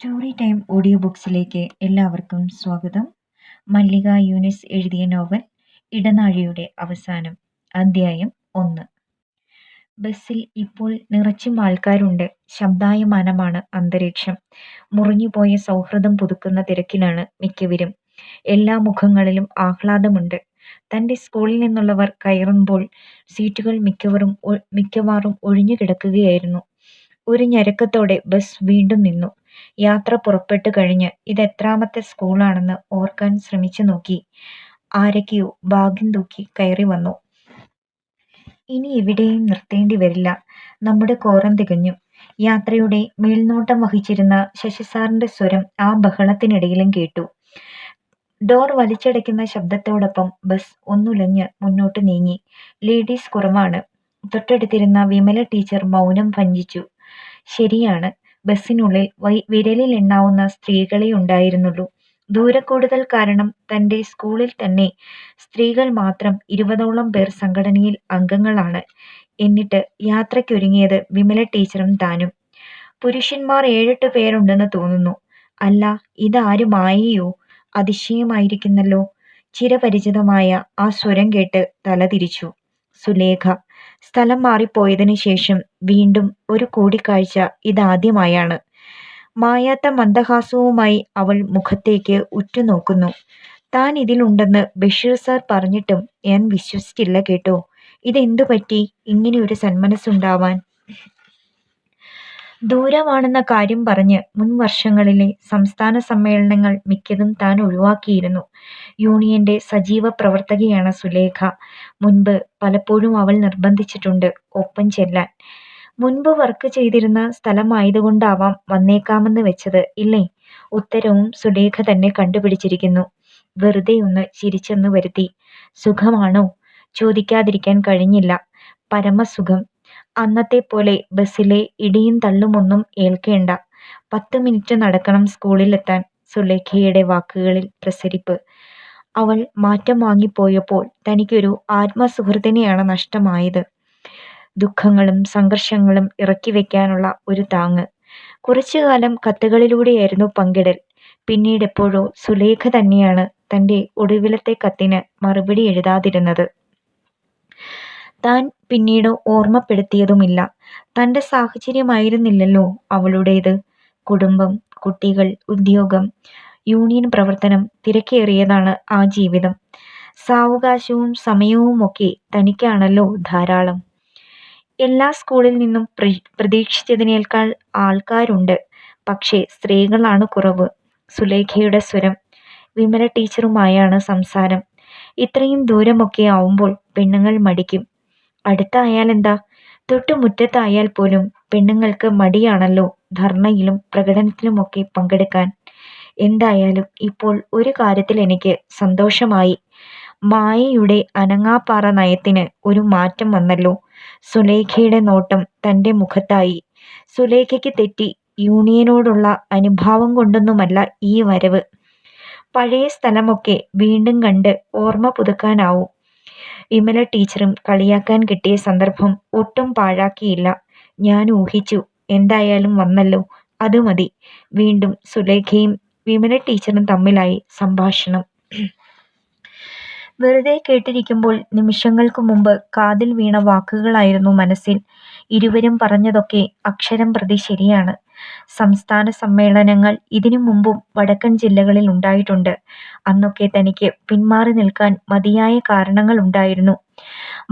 Story time audio ബുക്സിലേക്ക് എല്ലാവർക്കും സ്വാഗതം. മല്ലിക യൂനിസ് എഴുതിയ നോവൽ ഇടനാഴിയുടെ അവസാനം, അധ്യായം 1. ബസ്സിൽ ഇപ്പോൾ നിറച്ചും ആൾക്കാരുണ്ട്. ശബ്ദായമാനമാണ് അന്തരീക്ഷം. മുറിഞ്ഞുപോയ സൗഹൃദം പുതുക്കുന്ന തിരക്കിലാണ് മിക്കവരും. എല്ലാ മുഖങ്ങളിലും ആഹ്ലാദമുണ്ട്. തൻ്റെ സ്കൂളിൽ നിന്നുള്ളവർ കയറുമ്പോൾ സീറ്റുകൾ മിക്കവാറും ഒഴിഞ്ഞു കിടക്കുകയായിരുന്നു. ഒരു ഞരക്കത്തോടെ ബസ് വീണ്ടും നിന്നു. യാത്ര പുറപ്പെട്ടു കഴിഞ്ഞ് ഇതെത്രാമത്തെ സ്കൂളാണെന്ന് ഓർക്കാൻ ശ്രമിച്ചു നോക്കി. ആരൊക്കെയോ ഭാഗ്യം തൂക്കി കയറി വന്നു. ഇനി എവിടെയും നിർത്തേണ്ടി വരില്ല. നമ്മുടെ കോറം തികഞ്ഞു. യാത്രയുടെ മേൽനോട്ടം വഹിച്ചിരുന്ന ശശിസാറിന്റെ സ്വരം ആ ബഹളത്തിനിടയിലും കേട്ടു. ഡോർ വലിച്ചടയ്ക്കുന്ന ശബ്ദത്തോടൊപ്പം ബസ് ഒന്നുലഞ്ഞ് മുന്നോട്ട് നീങ്ങി. ലേഡീസ് കുറവാണ്. തൊട്ടടുത്തിരുന്ന വിമല ടീച്ചർ മൗനം ഭഞ്ജിച്ചു. ശരിയാണ്, ബസ്സിനുള്ളിൽ വിരലിൽ എണ്ണാവുന്ന സ്ത്രീകളെ ഉണ്ടായിരുന്നുള്ളൂ. ദൂരക്കൂടുതൽ കാരണം തൻ്റെ സ്കൂളിൽ തന്നെ സ്ത്രീകൾ മാത്രം 20ഓളം പേർ സംഘടനയിൽ അംഗങ്ങളാണ്. എന്നിട്ട് യാത്രയ്ക്കൊരുങ്ങിയത് വിമല ടീച്ചറും താനും. പുരുഷന്മാർ 7-8 പേരുണ്ടെന്ന് തോന്നുന്നു. അല്ല, ഇതാരും മായയോ? അതിശയമായിരിക്കുന്നല്ലോ. ചിരപരിചിതമായ ആ സ്വരം കേട്ട് തലതിരിച്ചു. സുലേഖ. സ്ഥലം മാറിപ്പോയതിനു ശേഷം വീണ്ടും ഒരു കൂടിക്കാഴ്ച ഇതാദ്യമായാണ്. മായാത്ത മന്ദഹാസവുമായി അവൾ മുഖത്തേക്ക് ഉറ്റുനോക്കുന്നു. താൻ ഇതിലുണ്ടെന്ന് ബഷീർ സാർ പറഞ്ഞിട്ടും ഞാൻ വിശ്വസിച്ചില്ല കേട്ടോ. ഇതെന്തു പറ്റി ഇങ്ങനെ ഒരു സന്മനസ്സുണ്ടാവാൻ? ദൂരമാണെന്ന കാര്യം പറഞ്ഞ് മുൻ വർഷങ്ങളിലെ സംസ്ഥാന സമ്മേളനങ്ങൾ മിക്കതും താൻ ഒഴിവാക്കിയിരുന്നു. യൂണിയന്റെ സജീവ പ്രവർത്തകയാണ് സുലേഖ. മുൻപ് പലപ്പോഴും അവൾ നിർബന്ധിച്ചിട്ടുണ്ട് ഒപ്പം ചെല്ലാൻ. മുൻപ് വർക്ക് ചെയ്തിരുന്ന സ്ഥലമായതുകൊണ്ടാവാം വന്നേക്കാമെന്ന് വെച്ചത്, ഇല്ലേ? ഉത്തരവും സുലേഖ തന്നെ കണ്ടുപിടിച്ചിരിക്കുന്നു. വെറുതെ ഒന്ന് ചിരിച്ചെന്ന് വരുത്തി. സുഖമാണോ? ചോദിക്കാതിരിക്കാൻ കഴിഞ്ഞില്ല. പരമസുഖം. അന്നത്തെ പോലെ ബസ്സിലെ ഇടിയും തള്ളുമൊന്നും ഏൽക്കേണ്ട. 10 മിനിറ്റ് നടക്കണം സ്കൂളിലെത്താൻ. സുലേഖയുടെ വാക്കുകളിൽ പ്രസരിപ്പ്. അവൾ മാറ്റം വാങ്ങിപ്പോയപ്പോൾ തനിക്കൊരു ആത്മസുഹൃത്തിനെയാണ് നഷ്ടമായത്. ദുഃഖങ്ങളും സംഘർഷങ്ങളും ഇറക്കി വെക്കാനുള്ള ഒരു താങ്ങ്. കുറച്ചുകാലം കത്തുകളിലൂടെയായിരുന്നു പങ്കിടൽ. പിന്നീടെപ്പോഴോ സുലേഖ തന്നെയാണ് തൻ്റെ ഒടുവിലത്തെ കത്തിന് മറുപടി എഴുതാതിരുന്നത്. താൻ പിന്നീട് ഓർമ്മപ്പെടുത്തിയതുമില്ല. തൻ്റെ സാഹചര്യമായിരുന്നില്ലല്ലോ അവളുടേത്. കുടുംബം, കുട്ടികൾ, ഉദ്യോഗം, യൂണിയൻ പ്രവർത്തനം, തിരക്കേറിയതാണ് ആ ജീവിതം. സാവകാശവും സമയവുമൊക്കെ തനിക്കാണല്ലോ ധാരാളം. എല്ലാ സ്കൂളിൽ നിന്നും പ്രതീക്ഷിച്ചതിനേക്കാൾ ആൾക്കാരുണ്ട്. പക്ഷേ സ്ത്രീകളാണ് കുറവ്. സുലേഖയുടെ സ്വരം. വിമല ടീച്ചറുമായാണ് സംസാരം. ഇത്രയും ദൂരമൊക്കെ ആവുമ്പോൾ പെണ്ണുങ്ങൾ മടിക്കും. അടുത്തായാലെന്താ? തൊട്ടുമുറ്റത്തായാൽ പോലും പെണ്ണുങ്ങൾക്ക് മടിയാണല്ലോ ധർണയിലും പ്രകടനത്തിലുമൊക്കെ പങ്കെടുക്കാൻ. എന്തായാലും ഇപ്പോൾ ഒരു കാര്യത്തിൽ എനിക്ക് സന്തോഷമായി. മായയുടെ അനങ്ങാപ്പാറ നയത്തിന് ഒരു മാറ്റം വന്നല്ലോ. സുലേഖയുടെ നോട്ടം തൻ്റെ മുഖത്തായി. സുലേഖയ്ക്ക് തെറ്റി. യൂണിയനോടുള്ള അനുഭാവം കൊണ്ടൊന്നുമല്ല ഈ വരവ്. പഴയ സ്ഥലമൊക്കെ വീണ്ടും കണ്ട് ഓർമ്മ പുതുക്കാനാവും. വിമല ടീച്ചറും കളിയാക്കാൻ കിട്ടിയ സന്ദർഭം ഒട്ടും പാഴാക്കിയില്ല. ഞാൻ ഊഹിച്ചു. എന്തായാലും വന്നല്ലോ, അത് മതി. വീണ്ടും സുലേഖയും വിമല ടീച്ചറും തമ്മിലായി സംഭാഷണം. വെറുതെ കേട്ടിരിക്കുമ്പോൾ നിമിഷങ്ങൾക്ക് മുമ്പ് കാതിൽ വീണ വാക്കുകളായിരുന്നു മനസ്സിൽ. ഇരുവരും പറഞ്ഞതൊക്കെ അക്ഷരം പ്രതി ശരിയാണ്. സംസ്ഥാന സമ്മേളനങ്ങൾ ഇതിനു മുമ്പും വടക്കൻ ജില്ലകളിൽ ഉണ്ടായിട്ടുണ്ട്. അന്നൊക്കെ തനിക്ക് പിന്മാറി നിൽക്കാൻ മതിയായ കാരണങ്ങൾ ഉണ്ടായിരുന്നു.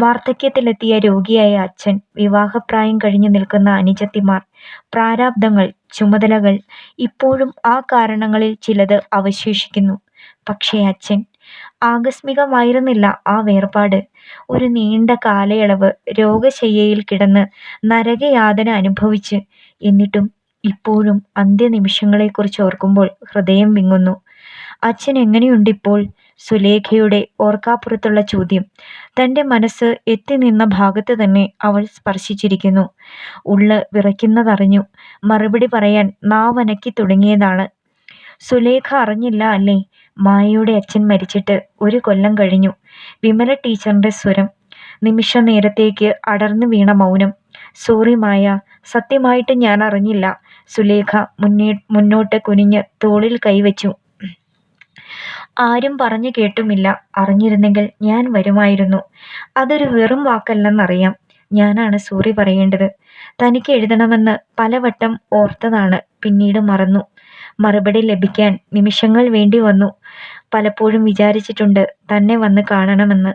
വാർദ്ധക്യത്തിലെത്തിയ രോഗിയായ അച്ഛൻ, വിവാഹപ്രായം കഴിഞ്ഞു നിൽക്കുന്ന അനുജത്തിമാർ, പ്രാരാബ്ദങ്ങൾ, ചുമതലകൾ. ഇപ്പോഴും ആ കാരണങ്ങളിൽ ചിലത് അവശേഷിക്കുന്നു. പക്ഷേ അച്ഛൻ. ആകസ്മികമായിരുന്നില്ല ആ വേർപാട്. ഒരു നീണ്ട കാലയളവ് രോഗശയ്യയിൽ കിടന്ന് നരകയാതന അനുഭവിച്ച്. എന്നിട്ടും ഇപ്പോഴും അന്ത്യനിമിഷങ്ങളെക്കുറിച്ച് ഓർക്കുമ്പോൾ ഹൃദയം വിങ്ങുന്നു. അച്ഛൻ എങ്ങനെയുണ്ടിപ്പോൾ? സുലേഖയുടെ ഓർക്കാപ്പുറത്തുള്ള ചോദ്യം തൻ്റെ മനസ്സ് എത്തി നിന്ന ഭാഗത്ത് തന്നെ അവൾ സ്പർശിച്ചിരിക്കുന്നു. ഉള്ള് വിറയ്ക്കുന്നതറിഞ്ഞു. മറുപടി പറയാൻ നാവനക്കി തുടങ്ങിയതാണ്. സുലേഖ അറിഞ്ഞില്ല അല്ലേ? മായയുടെ അച്ഛൻ മരിച്ചിട്ട് 1 കൊല്ലം കഴിഞ്ഞു. വിമല ടീച്ചറിന്റെ സ്വരം. നിമിഷ നേരത്തേക്ക് അടർന്നു വീണ മൗനം. സോറി മായ, സത്യമായിട്ട് ഞാൻ അറിഞ്ഞില്ല. സുലേഖ മുന്നോട്ട് കുനിഞ്ഞ് തോളിൽ കൈവച്ചു. ആരും പറഞ്ഞു കേട്ടുമില്ല. അറിഞ്ഞിരുന്നെങ്കിൽ ഞാൻ വരുമായിരുന്നു. അതൊരു വെറും വാക്കല്ലെന്നറിയാം. ഞാനാണ് സോറി പറയേണ്ടത്. തനിക്ക് എഴുതണമെന്ന് പലവട്ടം ഓർത്തതാണ്, പിന്നീട് മറന്നു. മറുപടി ലഭിക്കാൻ നിമിഷങ്ങൾ വേണ്ടി വന്നു. പലപ്പോഴും വിചാരിച്ചിട്ടുണ്ട് തന്നെ വന്ന് കാണണമെന്ന്.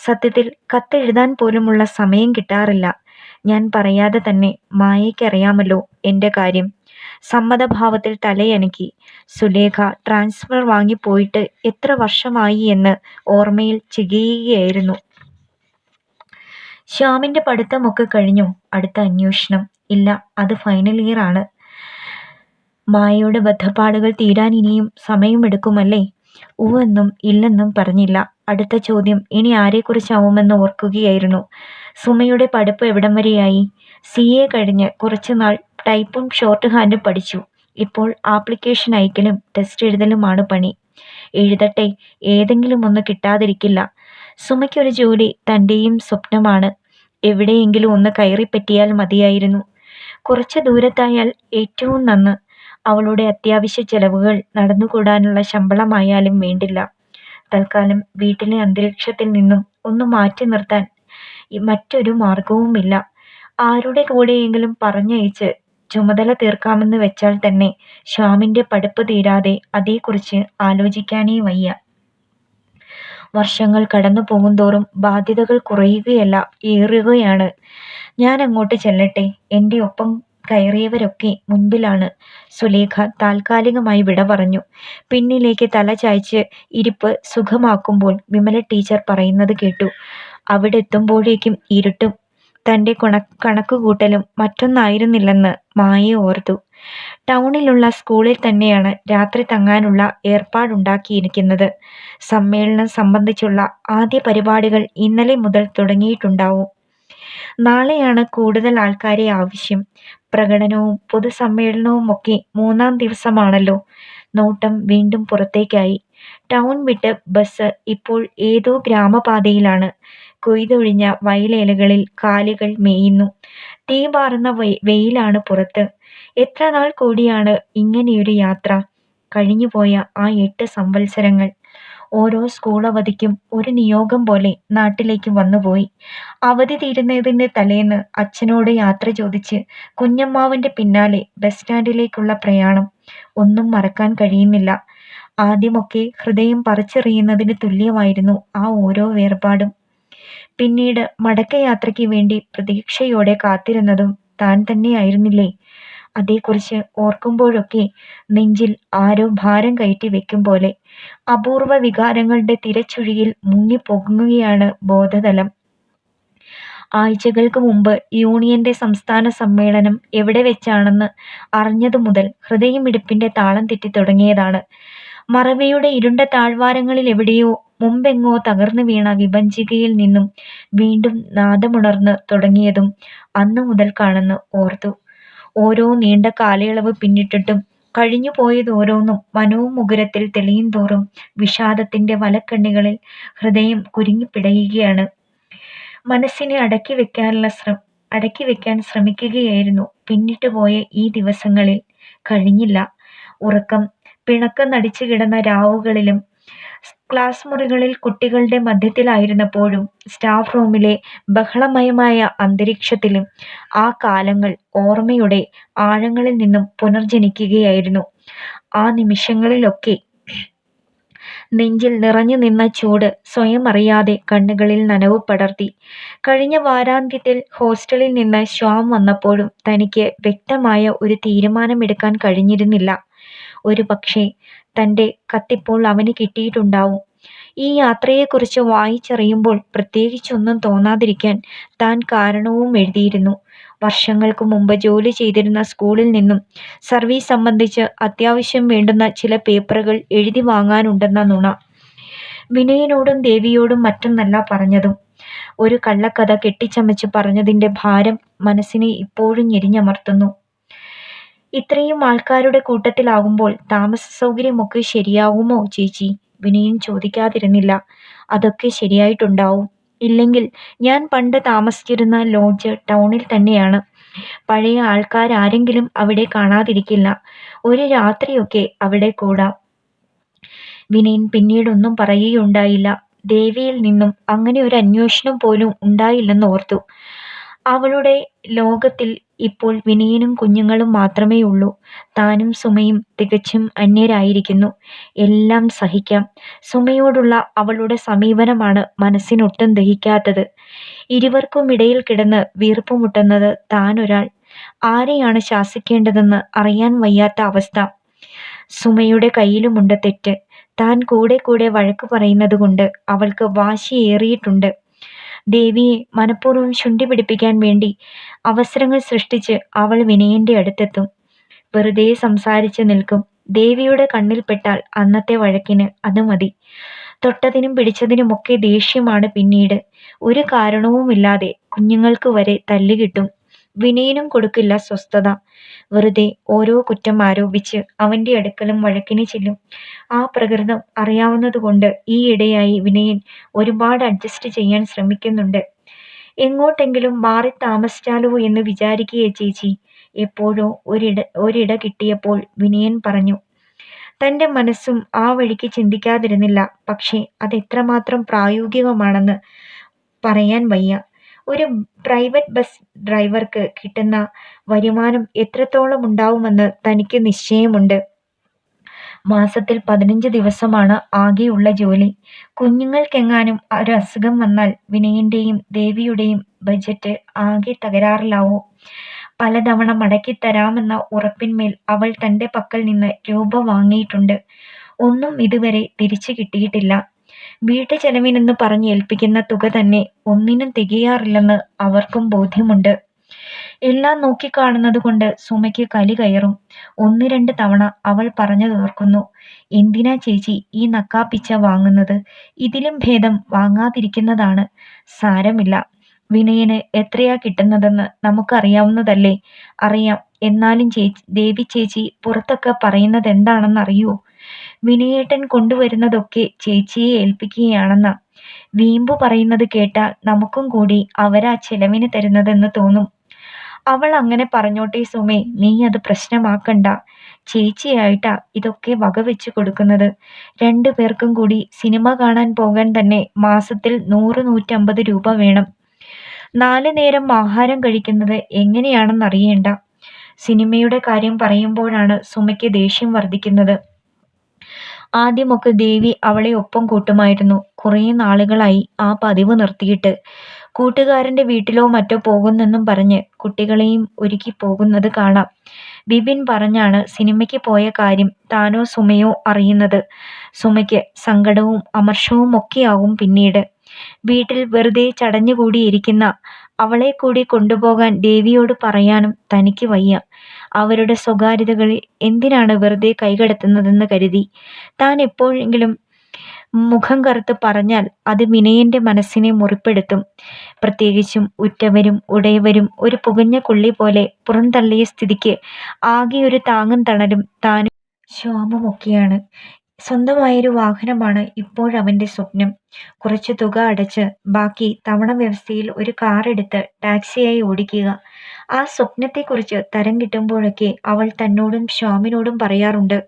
സത്യത്തിൽ കത്തെഴുതാൻ പോലുമുള്ള സമയം കിട്ടാറില്ല. ഞാൻ പറയാതെ തന്നെ മായയ്ക്കറിയാമല്ലോ എൻ്റെ കാര്യം. സമ്മതഭാവത്തിൽ തലയനക്കി. സുലേഖ ട്രാൻസ്ഫർ വാങ്ങിപ്പോയിട്ട് എത്ര വർഷമായി എന്ന് ഓർമ്മയിൽ ചികയുകയായിരുന്നു. ശ്യാമിന്റെ പഠിത്തമൊക്കെ കഴിഞ്ഞോ? അടുത്ത അന്വേഷണം. ഇല്ല, അത് ഫൈനൽ ഇയർ ആണ്. മായയുടെ ബദ്ധപ്പാടുകൾ തീരാൻ ഇനിയും സമയമെടുക്കുമല്ലേ? ഉവെന്നും ഇല്ലെന്നും പറഞ്ഞില്ല. അടുത്ത ചോദ്യം ഇനി ആരെക്കുറിച്ചാവുമെന്ന് ഓർക്കുകയായിരുന്നു. സുമയുടെ പഠിപ്പ് എവിടം വരെയായി? CA കഴിഞ്ഞ് കുറച്ചുനാൾ ടൈപ്പും ഷോർട്ട് ഹാൻഡും പഠിച്ചു. ഇപ്പോൾ ആപ്ലിക്കേഷൻ അയക്കലും ടെസ്റ്റ് എഴുതലുമാണ് പണി. എഴുതട്ടെ, ഏതെങ്കിലും ഒന്ന് കിട്ടാതിരിക്കില്ല. സുമയ്ക്കൊരു ജോലി തൻ്റെയും സ്വപ്നമാണ്. എവിടെയെങ്കിലും ഒന്ന് കയറിപ്പറ്റിയാൽ മതിയായിരുന്നു. കുറച്ച് ദൂരത്തായാൽ ഏറ്റവും നന്ന്. അവളുടെ അത്യാവശ്യ ചെലവുകൾ നടന്നുകൂടാനുള്ള ശമ്പളമായാലും വേണ്ടില്ല. തൽക്കാലം വീട്ടിലെ അന്തരീക്ഷത്തിൽ നിന്നും ഒന്ന് മാറ്റി നിർത്താൻ മറ്റൊരു മാർഗവുമില്ല. ആരുടെ കൂടെയെങ്കിലും പറഞ്ഞയച്ച് ചുമതല തീർക്കാമെന്ന് വെച്ചാൽ തന്നെ ശ്യാമിന്റെ പഠിപ്പ് തീരാതെ അതേക്കുറിച്ച് ആലോചിക്കാനേ വയ്യ. വർഷങ്ങൾ കടന്നു പോകുന്തോറും ബാധ്യതകൾ കുറയുകയല്ല, ഏറുകയാണ്. ഞാൻ അങ്ങോട്ട് ചെല്ലട്ടെ? എൻ്റെ ഒപ്പം കയറിയവരൊക്കെ മുൻപിലാണ്. സുലേഖ താൽക്കാലികമായി വിട പറഞ്ഞു. പിന്നിലേക്ക് തല ചായ്ച്ച് ഇരിപ്പ് സുഖമാക്കുമ്പോൾ വിമല ടീച്ചർ പറയുന്നത് കേട്ടു. അവിടെ എത്തുമ്പോഴേക്കും ഇരുട്ടും. തൻ്റെ കണക്കുകൂട്ടലും മറ്റൊന്നായിരുന്നില്ലെന്ന് മായ ഓർത്തു. ടൗണിലുള്ള സ്കൂളിൽ തന്നെയാണ് രാത്രി തങ്ങാനുള്ള ഏർപ്പാടുണ്ടാക്കിയിരിക്കുന്നത്. സമ്മേളനം സംബന്ധിച്ചുള്ള ആദ്യ പരിപാടികൾ ഇന്നലെ മുതൽ തുടങ്ങിയിട്ടുണ്ടാവും. നാളെയാണ് കൂടുതൽ ആൾക്കാരെ ആവശ്യം. പ്രകടനവും പൊതുസമ്മേളനവും ഒക്കെ 3-ാം ദിവസമാണല്ലോ. നോട്ടം വീണ്ടും പുറത്തേക്കായി. ടൗൺ വിട്ട് ബസ് ഇപ്പോൾ ഏതോ ഗ്രാമപാതയിലാണ്. കൊയ്തൊഴിഞ്ഞ വയലേലകളിൽ കാലികൾ മേയുന്നു. തീപാറുന്ന വെയിലാണ് പുറത്ത്. എത്ര നാൾ കൂടിയാണ് ഇങ്ങനെയൊരു യാത്ര? കഴിഞ്ഞുപോയ ആ 8 സംവത്സരങ്ങൾ. ഓരോ സ്കൂൾ അവധിക്കും ഒരു നിയോഗം പോലെ നാട്ടിലേക്ക് വന്നുപോയി. അവധി തീരുന്നതിൻ്റെ തലേന്ന് അച്ഛനോട് യാത്ര ചോദിച്ച് കുഞ്ഞമ്മാവൻ്റെ പിന്നാലെ ബസ് സ്റ്റാൻഡിലേക്കുള്ള പ്രയാണം. ഒന്നും മറക്കാൻ കഴിയുന്നില്ല. ആദ്യമൊക്കെ ഹൃദയം പറിച്ചെറിയുന്നതിന് തുല്യമായിരുന്നു ആ ഓരോ വേർപാടും. പിന്നീട് മടക്കയാത്രയ്ക്ക് വേണ്ടി പ്രതീക്ഷയോടെ കാത്തിരുന്നതും താൻ തന്നെയായിരുന്നില്ലേ? അതേക്കുറിച്ച് ഓർക്കുമ്പോഴൊക്കെ നെഞ്ചിൽ ആരോ ഭാരം കയറ്റി വെക്കും പോലെ. അപൂർവ വികാരങ്ങളുടെ തിരച്ചുഴിയിൽ മുങ്ങിപ്പൊങ്ങുകയാണ് ബോധതലം. ആഴ്ചകൾക്ക് മുമ്പ് യൂണിയന്റെ സംസ്ഥാന സമ്മേളനം എവിടെ വെച്ചാണെന്ന് അറിഞ്ഞതു മുതൽ ഹൃദയമിടിപ്പിന്റെ താളം തെറ്റി തുടങ്ങിയതാണ്. മറവിയുടെ ഇരുണ്ട താഴ്വാരങ്ങളിൽ എവിടെയോ മുമ്പെങ്ങോ തകർന്നു വീണ വിഭജികയിൽ നിന്നും വീണ്ടും നാദമുണർന്ന് തുടങ്ങിയതും അന്നു മുതൽക്കാണെന്ന് ഓർത്തു. ഓരോ നീണ്ട കാലയളവ് പിന്നിട്ടിട്ടും കഴിഞ്ഞു പോയതോരോന്നും മനോമുകുരത്തിൽ തെളിയും തോറും വിഷാദത്തിന്റെ വലക്കണ്ണികളിൽ ഹൃദയം കുരുങ്ങിപ്പിടയുകയാണ്. മനസ്സിനെ അടക്കി വെക്കാൻ ശ്രമിക്കുകയായിരുന്നു പിന്നിട്ടുപോയ ഈ ദിവസങ്ങളിൽ. കഴിഞ്ഞില്ല. ഉറക്കം പിണക്കം നടിച്ചു കിടന്ന രാവുകളിലും ക്ലാസ് മുറികളിൽ കുട്ടികളുടെ മധ്യത്തിലായിരുന്നപ്പോഴും സ്റ്റാഫ് റൂമിലെ ബഹളമയമായ അന്തരീക്ഷത്തിലും ആ കാലങ്ങൾ ഓർമ്മയുടെ ആഴങ്ങളിൽ നിന്നും പുനർജനിക്കുകയായിരുന്നു. ആ നിമിഷങ്ങളിലൊക്കെ നെഞ്ചിൽ നിറഞ്ഞു നിന്ന ചൂട് സ്വയം അറിയാതെ കണ്ണുകളിൽ നനവ് പടർത്തി. കഴിഞ്ഞ വാരാന്ത്യത്തിൽ ഹോസ്റ്റലിൽ നിന്ന് ശ്യാം വന്നപ്പോഴും തനിക്ക് വ്യക്തമായ ഒരു തീരുമാനമെടുക്കാൻ കഴിഞ്ഞിരുന്നില്ല. ഒരു പക്ഷേ തൻ്റെ കത്തിപ്പോൾ അവന് കിട്ടിയിട്ടുണ്ടാവും. ഈ യാത്രയെക്കുറിച്ച് വായിച്ചറിയുമ്പോൾ പ്രത്യേകിച്ചൊന്നും തോന്നാതിരിക്കാൻ താൻ കാരണവും എഴുതിയിരുന്നു. വർഷങ്ങൾക്ക് മുമ്പ് ജോലി ചെയ്തിരുന്ന സ്കൂളിൽ നിന്നും സർവീസ് സംബന്ധിച്ച് അത്യാവശ്യം വേണ്ടുന്ന ചില പേപ്പറുകൾ എഴുതി വാങ്ങാനുണ്ടെന്ന നുണ. വിനയനോടും ദേവിയോടും മറ്റൊന്നല്ല പറഞ്ഞതും. ഒരു കള്ളക്കഥ കെട്ടിച്ചമച്ച് പറഞ്ഞതിൻ്റെ ഭാരം മനസ്സിനെ ഇപ്പോഴും ഞെരിഞ്ഞമർത്തുന്നു. ഇത്രയും ആൾക്കാരുടെ കൂട്ടത്തിലാകുമ്പോൾ താമസ സൗകര്യമൊക്കെ ശരിയാവുമോ ചേച്ചി? വിനയൻ ചോദിക്കാതിരുന്നില്ല. അതൊക്കെ ശരിയായിട്ടുണ്ടാവും. ഇല്ലെങ്കിൽ ഞാൻ പണ്ട് താമസിച്ചിരുന്ന ലോഡ്ജ് ടൗണിൽ തന്നെയാണ്. പഴയ ആൾക്കാരാരെങ്കിലും അവിടെ കാണാതിരിക്കില്ല. ഒരു രാത്രിയൊക്കെ അവിടെ കൂടാം. വിനയൻ പിന്നീടൊന്നും പറയുകയുണ്ടായില്ല. ദേവിയിൽ നിന്നും അങ്ങനെ ഒരു അന്വേഷണം പോലും ഉണ്ടായില്ലെന്ന് ഓർത്തു. അവളുടെ ലോകത്തിൽ ഇപ്പോൾ വിനയനും കുഞ്ഞുങ്ങളും മാത്രമേ ഉള്ളൂ. താനും സുമയും തികച്ചും അന്യരായിരിക്കുന്നു. എല്ലാം സഹിക്കാം. സുമയോടുള്ള അവളുടെ സമീപനമാണ് മനസ്സിനൊട്ടും ദഹിക്കാത്തത്. ഇരുവർക്കുമിടയിൽ കിടന്ന് വീർപ്പുമുട്ടുന്നത് താനൊരാൾ. ആരെയാണ് ശാസിക്കേണ്ടതെന്ന് അറിയാൻ വയ്യാത്ത അവസ്ഥ. സുമയുടെ കയ്യിലുമുണ്ട് തെറ്റ്. താൻ കൂടെ കൂടെ വഴക്കു പറയുന്നതുകൊണ്ട് അവൾക്ക് വാശിയേറിയിട്ടുണ്ട്. ദേവിയെ മനഃപൂർവ്വം ശുണ്ഠി പിടിപ്പിക്കാൻ വേണ്ടി അവസരങ്ങൾ സൃഷ്ടിച്ച് അവൾ വിനയന്റെ അടുത്തെത്തും. വെറുതെ സംസാരിച്ച് നിൽക്കും. ദേവിയുടെ കണ്ണിൽപ്പെട്ടാൽ അന്നത്തെ വഴക്കിന് അത് മതി. തൊട്ടതിനും പിടിച്ചതിനുമൊക്കെ ദേഷ്യമാണ് പിന്നീട്. ഒരു കാരണവുമില്ലാതെ കുഞ്ഞുങ്ങൾക്ക് വരെ തല്ലുകിട്ടും. വിനയനും കൊടുക്കില്ല സ്വസ്ഥത. വെറുതെ ഓരോ കുറ്റം ആരോപിച്ച് അവന്റെ അടുക്കലും വഴക്കിന് ചെല്ലും. ആ പ്രകൃതം അറിയാവുന്നതുകൊണ്ട് ഈയിടെയായി വിനയൻ ഒരുപാട് അഡ്ജസ്റ്റ് ചെയ്യാൻ ശ്രമിക്കുന്നുണ്ട്. എങ്ങോട്ടെങ്കിലും മാറി താമസിച്ചാലോ എന്ന് വിചാരിക്കുകയെ ചേച്ചി. എപ്പോഴോ ഒരിട കിട്ടിയപ്പോൾ വിനയൻ പറഞ്ഞു. തന്റെ മനസ്സും ആ വഴിക്ക് ചിന്തിക്കാതിരുന്നില്ല. പക്ഷേ അതെത്രമാത്രം പ്രായോഗികമാണെന്ന് പറയാൻ വയ്യ. ഒരു പ്രൈവറ്റ് ബസ് ഡ്രൈവർക്ക് കിട്ടുന്ന വരുമാനം എത്രത്തോളം ഉണ്ടാവുമെന്ന് തനിക്ക് നിശ്ചയമുണ്ട്. മാസത്തിൽ 15 ദിവസമാണ് ആകെയുള്ള ജോലി. കുഞ്ഞുങ്ങൾക്കെങ്ങാനും ഒരു അസുഖം വന്നാൽ വിനയന്റെയും ദേവിയുടെയും ബജറ്റ് ആകെ തകരാറിലാവും. പലതവണ മടക്കിത്തരാമെന്ന ഉറപ്പിന്മേൽ അവൾ തന്റെ പക്കൽ നിന്ന് രൂപ വാങ്ങിയിട്ടുണ്ട്. ഒന്നും ഇതുവരെ തിരിച്ചു കിട്ടിയിട്ടില്ല. വീട്ടു ചെലവിനെന്ന് പറഞ്ഞ് ഏൽപ്പിക്കുന്ന തുക തന്നെ ഒന്നിനും തികയാറില്ലെന്ന് അവർക്കും ബോധ്യമുണ്ട്. എല്ലാം നോക്കിക്കാണുന്നത് കൊണ്ട് സുമയ്ക്ക് കലി കയറും. 1-2 തവണ അവൾ പറഞ്ഞു തീർക്കുന്നു. എന്തിനാ ചേച്ചി ഈ നക്കാപ്പിച്ച വാങ്ങുന്നത്? ഇതിലും ഭേദം വാങ്ങാതിരിക്കുന്നതാണ്. സാരമില്ല. വിനയന് എത്രയാ കിട്ടുന്നതെന്ന് നമുക്കറിയാവുന്നതല്ലേ? അറിയാം. എന്നാലും ദേവി ചേച്ചി പുറത്തൊക്കെ പറയുന്നത് എന്താണെന്നറിയോ? വിനയേട്ടൻ കൊണ്ടുവരുന്നതൊക്കെ ചേച്ചിയെ ഏൽപ്പിക്കുകയാണെന്നാ. വീമ്പു പറയുന്നത് കേട്ടാൽ നമുക്കും കൂടി അവരാ ചെലവിന് തരുന്നതെന്ന് തോന്നും. അവൾ അങ്ങനെ പറഞ്ഞോട്ടെ സുമേ, നീ അത് പ്രശ്നമാക്കണ്ട. ചേച്ചിയായിട്ടാ ഇതൊക്കെ വകവെച്ചു കൊടുക്കുന്നത്. 2 പേർക്കും കൂടി സിനിമ കാണാൻ പോകാൻ തന്നെ മാസത്തിൽ 100-150 രൂപ വേണം. 4 നേരം ആഹാരം കഴിക്കുന്നത് എങ്ങനെയാണെന്നറിയേണ്ട. സിനിമയുടെ കാര്യം പറയുമ്പോഴാണ് സുമയ്ക്ക് ദേഷ്യം വർദ്ധിക്കുന്നത്. ആദ്യമൊക്കെ ദേവി അവളെ ഒപ്പം കൂട്ടുമായിരുന്നു. കുറേ നാളുകളായി ആ പതിവ് നിർത്തിയിട്ട്. കൂട്ടുകാരന്റെ വീട്ടിലോ മറ്റോ പോകുന്നെന്നും പറഞ്ഞ് കുട്ടികളെയും ഒരുക്കി പോകുന്നത് കാണാം. വിപിൻ പറഞ്ഞാണ് സിനിമയ്ക്ക് പോയ കാര്യം താനോ സുമയോ അറിയുന്നത്. സുമയ്ക്ക് സങ്കടവും അമർഷവും ഒക്കെയാവും പിന്നീട്. വീട്ടിൽ വെറുതെ ചടഞ്ഞുകൂടിയിരിക്കുന്ന അവളെ കൂടി കൊണ്ടുപോകാൻ ദേവിയോട് പറയാനും തനിക്ക് വയ്യ. അവരുടെ സ്വകാര്യതകളിൽ എന്തിനാണ് വെറുതെ കൈകടത്തുന്നതെന്ന് കരുതി. താൻ എപ്പോഴെങ്കിലും മുഖം കറുത്ത് പറഞ്ഞാൽ അത് വിനയന്റെ മനസ്സിനെ മുറിപ്പെടുത്തും. പ്രത്യേകിച്ചും ഉറ്റവരും ഉടയവരും ഒരു പുകഞ്ഞ കൊള്ളി പോലെ പുറന്തള്ളിയ സ്ഥിതിക്ക് ആകെ ഒരു താങ്ങും തണലും താനും ശ്വാമമൊക്കെയാണ്. സ്വന്തമായൊരു വാഹനമാണ് ഇപ്പോഴവന്റെ സ്വപ്നം. കുറച്ച് തുക അടച്ച് ബാക്കി തവണ വ്യവസ്ഥയിൽ ഒരു കാർ എടുത്ത് ടാക്സിയായി ഓടിക്കുക. ആ സ്വപ്നത്തെക്കുറിച്ച് തരം കിട്ടുമ്പോഴൊക്കെ അവൾ തന്നോടും ശ്യാമിനോടും പറയാറുണ്ട്.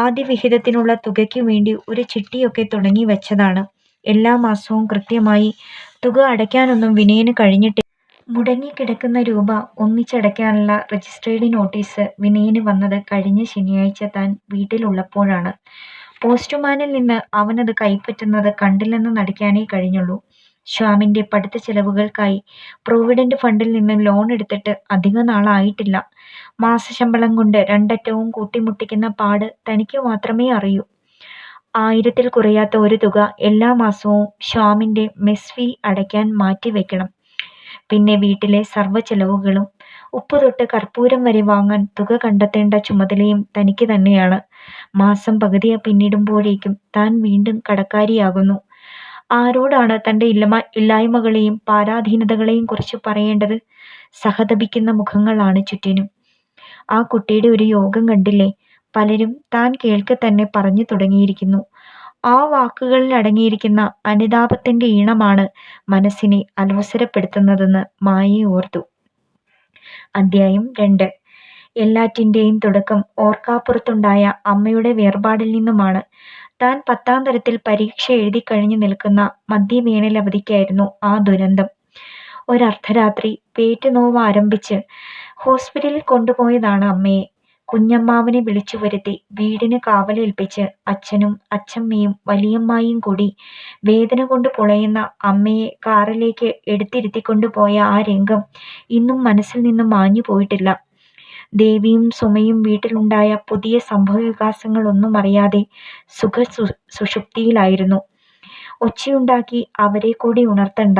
ആദ്യ വിഹിതത്തിനുള്ള തുകയ്ക്കു വേണ്ടി ഒരു ചിട്ടിയൊക്കെ തുടങ്ങി വെച്ചതാണ്. എല്ലാ മാസവും കൃത്യമായി തുക അടയ്ക്കാനൊന്നും വിനയന് കഴിഞ്ഞിട്ടില്ല. മുടങ്ങിക്കിടക്കുന്ന രൂപ ഒന്നിച്ചടയ്ക്കാനുള്ള രജിസ്ട്രേഡ് നോട്ടീസ് വിനയന് വന്നത് കഴിഞ്ഞ ശനിയാഴ്ച താൻ വീട്ടിലുള്ളപ്പോഴാണ്. പോസ്റ്റ്മാനിൽ നിന്ന് അവനത് കൈപ്പറ്റുന്നത് കണ്ടില്ലെന്ന് നടിക്കാനേ കഴിഞ്ഞുള്ളൂ. ശ്യാമിന്റെ പഠിത്ത ചെലവുകൾക്കായി പ്രൊവിഡന്റ് ഫണ്ടിൽ നിന്ന് ലോൺ എടുത്തിട്ട് അധിക നാളായിട്ടില്ല. മാസശമ്പളം കൊണ്ട് രണ്ടറ്റവും കൂട്ടിമുട്ടിക്കുന്ന പാട് തനിക്ക് മാത്രമേ അറിയൂ. 1000-ൽ കുറയാത്ത ഒരു തുക എല്ലാ മാസവും ശ്യാമിന്റെ മെസ് ഫീ അടയ്ക്കാൻ മാറ്റിവെക്കണം. പിന്നെ വീട്ടിലെ സർവ്വ ചെലവുകളും. ഉപ്പ് തൊട്ട് കർപ്പൂരം വരെ വാങ്ങാൻ തുക കണ്ടെത്തേണ്ട ചുമതലയും തനിക്ക് തന്നെയാണ്. മാസം പകുതി പിന്നിടുമ്പോഴേക്കും താൻ വീണ്ടും കടക്കാരിയാകുന്നു. ആരോടാണ് തന്റെ ഇല്ലായ്മകളെയും പരാധീനതകളെയും കുറിച്ച് പറയേണ്ടത്? സഹതപിക്കുന്ന മുഖങ്ങളാണ് ചുറ്റിനും. ആ കുട്ടിയുടെ ഒരു യോഗം കണ്ടില്ലേ? പലരും താൻ കേൾക്കെ തന്നെ പറഞ്ഞു തുടങ്ങിയിരിക്കുന്നു. ആ വാക്കുകളിൽ അടങ്ങിയിരിക്കുന്ന അനുതാപത്തിന്റെ ഈണമാണ് മനസ്സിനെ അലോസരപ്പെടുത്തുന്നതെന്ന് മായ ഓർത്തു. അധ്യായം 2. എല്ലാറ്റിൻ്റെയും തുടക്കം ഓർക്കാപ്പുറത്തുണ്ടായ അമ്മയുടെ വേർപാടിൽ നിന്നുമാണ്. താൻ 10ാം തരത്തിൽ പരീക്ഷ എഴുതിക്കഴിഞ്ഞു നിൽക്കുന്ന മധ്യവേനലവധിക്കായിരുന്നു ആ ദുരന്തം. ഒരർദ്ധരാത്രി പേറ്റുനോവ് ആരംഭിച്ച് ഹോസ്പിറ്റലിൽ കൊണ്ടുപോയതാണ് അമ്മയെ. കുഞ്ഞമ്മാവനെ വിളിച്ചു വരുത്തി വീടിന് കാവലേൽപ്പിച്ച് അച്ഛനും അച്ഛമ്മയും വലിയമ്മായും കൂടി വേദന കൊണ്ട് പുളയുന്ന അമ്മയെ കാറിലേക്ക് എടുത്തിരുത്തിക്കൊണ്ടുപോയ ആ രംഗം ഇന്നും മനസ്സിൽ നിന്നും മാഞ്ഞു പോയിട്ടില്ല. ദേവിയും സുമയും വീട്ടിലുണ്ടായ പുതിയ സംഭവവികാസങ്ങളൊന്നും അറിയാതെ സുഷുപ്തിയിലായിരുന്നു. ഒച്ചയുണ്ടാക്കി അവരെ കൂടി ഉണർത്തണ്ട,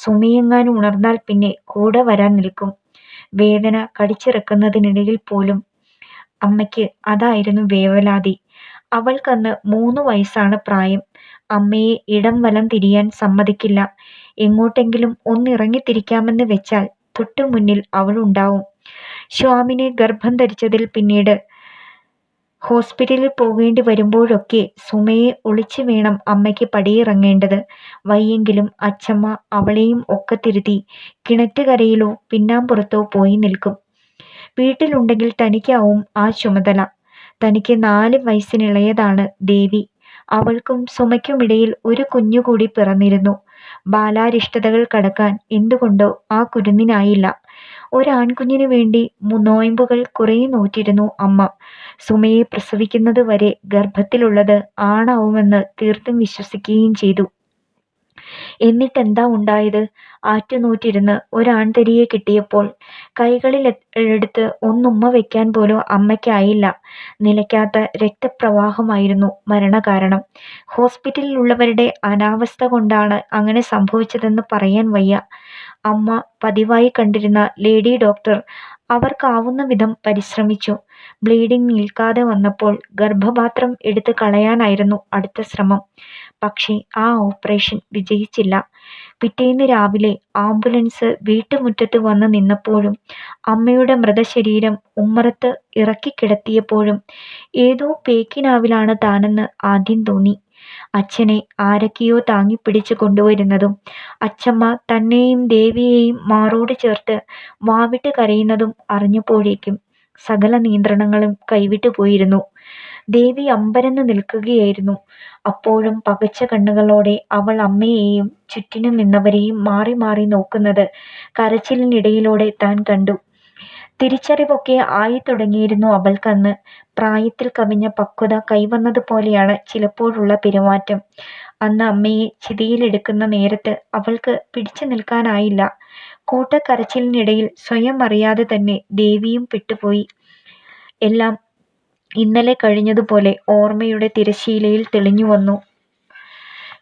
സുമയെങ്ങാനും ഉണർന്നാൽ പിന്നെ കൂടെ വരാൻ നിൽക്കും. വേദന കടിച്ചിറക്കുന്നതിനിടയിൽ പോലും അമ്മയ്ക്ക് അതായിരുന്നു വേവലാതി. അവൾക്കന്ന് 3 വയസ്സാണ് പ്രായം. അമ്മയെ ഇടം വലം തിരിയാൻ സമ്മതിക്കില്ല. എങ്ങോട്ടെങ്കിലും ഒന്നിറങ്ങിത്തിരിക്കാമെന്ന് വെച്ചാൽ തൊട്ടു മുന്നിൽ അവളുണ്ടാവും. ശ്വാമിനെ ഗർഭം ധരിച്ചതിൽ പിന്നീട് ഹോസ്പിറ്റലിൽ പോകേണ്ടി വരുമ്പോഴൊക്കെ സുമയെ ഒളിച്ചു വേണം അമ്മയ്ക്ക് പടിയിറങ്ങേണ്ടത്. വയ്യെങ്കിലും അച്ഛമ്മ അവളെയും ഒക്കത്തിരുത്തി കിണറ്റുകരയിലോ പിന്നാമ്പുറത്തോ പോയി നിൽക്കും. വീട്ടിലുണ്ടെങ്കിൽ തനിക്കാവും ആ ചുമതല. തനിക്ക് 4 വയസ്സിനിളയതാണ് ദേവി. അവൾക്കും സുമയ്ക്കുമിടയിൽ ഒരു കുഞ്ഞുകൂടി പിറന്നിരുന്നു. ബാലാരിഷ്ടതകൾ കടക്കാൻ എന്തുകൊണ്ടോ ആ കുരുന്നിനായില്ല. ഒരാൺകുഞ്ഞിനു വേണ്ടി നോയമ്പുകൾ കുറേ നോറ്റിരുന്നു അമ്മ. സുമയെ പ്രസവിക്കുന്നത് വരെ ഗർഭത്തിലുള്ളത് ആണാവുമെന്ന് തീർത്തും വിശ്വസിക്കുകയും ചെയ്തു. എന്നിട്ടെന്താ ഉണ്ടായത്? ആറ്റുനോറ്റിരുന്ന് ഒരാൺതരിയെ കിട്ടിയപ്പോൾ കൈകളിൽ എടുത്ത് ഒന്നുമ്മ വയ്ക്കാൻ പോലും അമ്മയ്ക്കായില്ല. നിലയ്ക്കാത്ത രക്തപ്രവാഹമായിരുന്നു മരണകാരണം. ഹോസ്പിറ്റലിലുള്ളവരുടെ അനാവസ്ഥ കൊണ്ടാണ് അങ്ങനെ സംഭവിച്ചതെന്ന് പറയാൻ വയ്യ. അമ്മ പതിവായി കണ്ടിരുന്ന ലേഡി ഡോക്ടർ അവർക്കാവുന്ന വിധം പരിശ്രമിച്ചു. ബ്ലീഡിംഗ് നിൽക്കാതെ വന്നപ്പോൾ ഗർഭപാത്രം എടുത്ത് കളയാനായിരുന്നു അടുത്ത ശ്രമം. പക്ഷേ ആ ഓപ്പറേഷൻ വിജയിച്ചില്ല. പിറ്റേന്ന് രാവിലെ ആംബുലൻസ് വീട്ടുമുറ്റത്ത് വന്ന് നിന്നപ്പോഴും അമ്മയുടെ മൃതശരീരം ഉമ്മറത്ത് ഇറക്കിക്കിടത്തിയപ്പോഴും ഏതോ പേക്കിനാവിലാണ് താനെന്ന് ആദ്യം തോന്നി. അച്ഛനെ ആരൊക്കെയോ താങ്ങിപ്പിടിച്ചു കൊണ്ടുവരുന്നതും അച്ഛമ്മ തന്നെയും ദേവിയെയും മാറോട് ചേർത്ത് വാവിട്ട് കരയുന്നതും അറിഞ്ഞപ്പോഴേക്കും സകല നിയന്ത്രണങ്ങളും കൈവിട്ടു പോയിരുന്നു. ദേവി അമ്പരന്ന് നിൽക്കുകയായിരുന്നു. അപ്പോഴും പകച്ച കണ്ണുകളോടെ അവൾ അമ്മയെയും ചുറ്റിനും നിന്നവരെയും മാറി മാറി നോക്കുന്നത് കരച്ചിലിനിടയിലൂടെ താൻ കണ്ടു. തിരിച്ചറിവൊക്കെ ആയിത്തുടങ്ങിയിരുന്നു അവൾക്കന്ന്. പ്രായത്തിൽ കവിഞ്ഞ പക്വത കൈവന്നതുപോലെയാണ് ചിലപ്പോഴുള്ള പെരുമാറ്റം. അന്ന് അമ്മയെ ചിതയിലെടുക്കുന്ന നേരത്ത് അവൾക്ക് പിടിച്ചു നിൽക്കാനായില്ല. കൂട്ടക്കരച്ചിലിനിടയിൽ സ്വയം അറിയാതെ തന്നെ ദേവിയും പെട്ടുപോയി. എല്ലാം ഇന്നലെ കഴിഞ്ഞതുപോലെ ഓർമ്മയുടെ തിരശീലയിൽ തെളിഞ്ഞു വന്നു.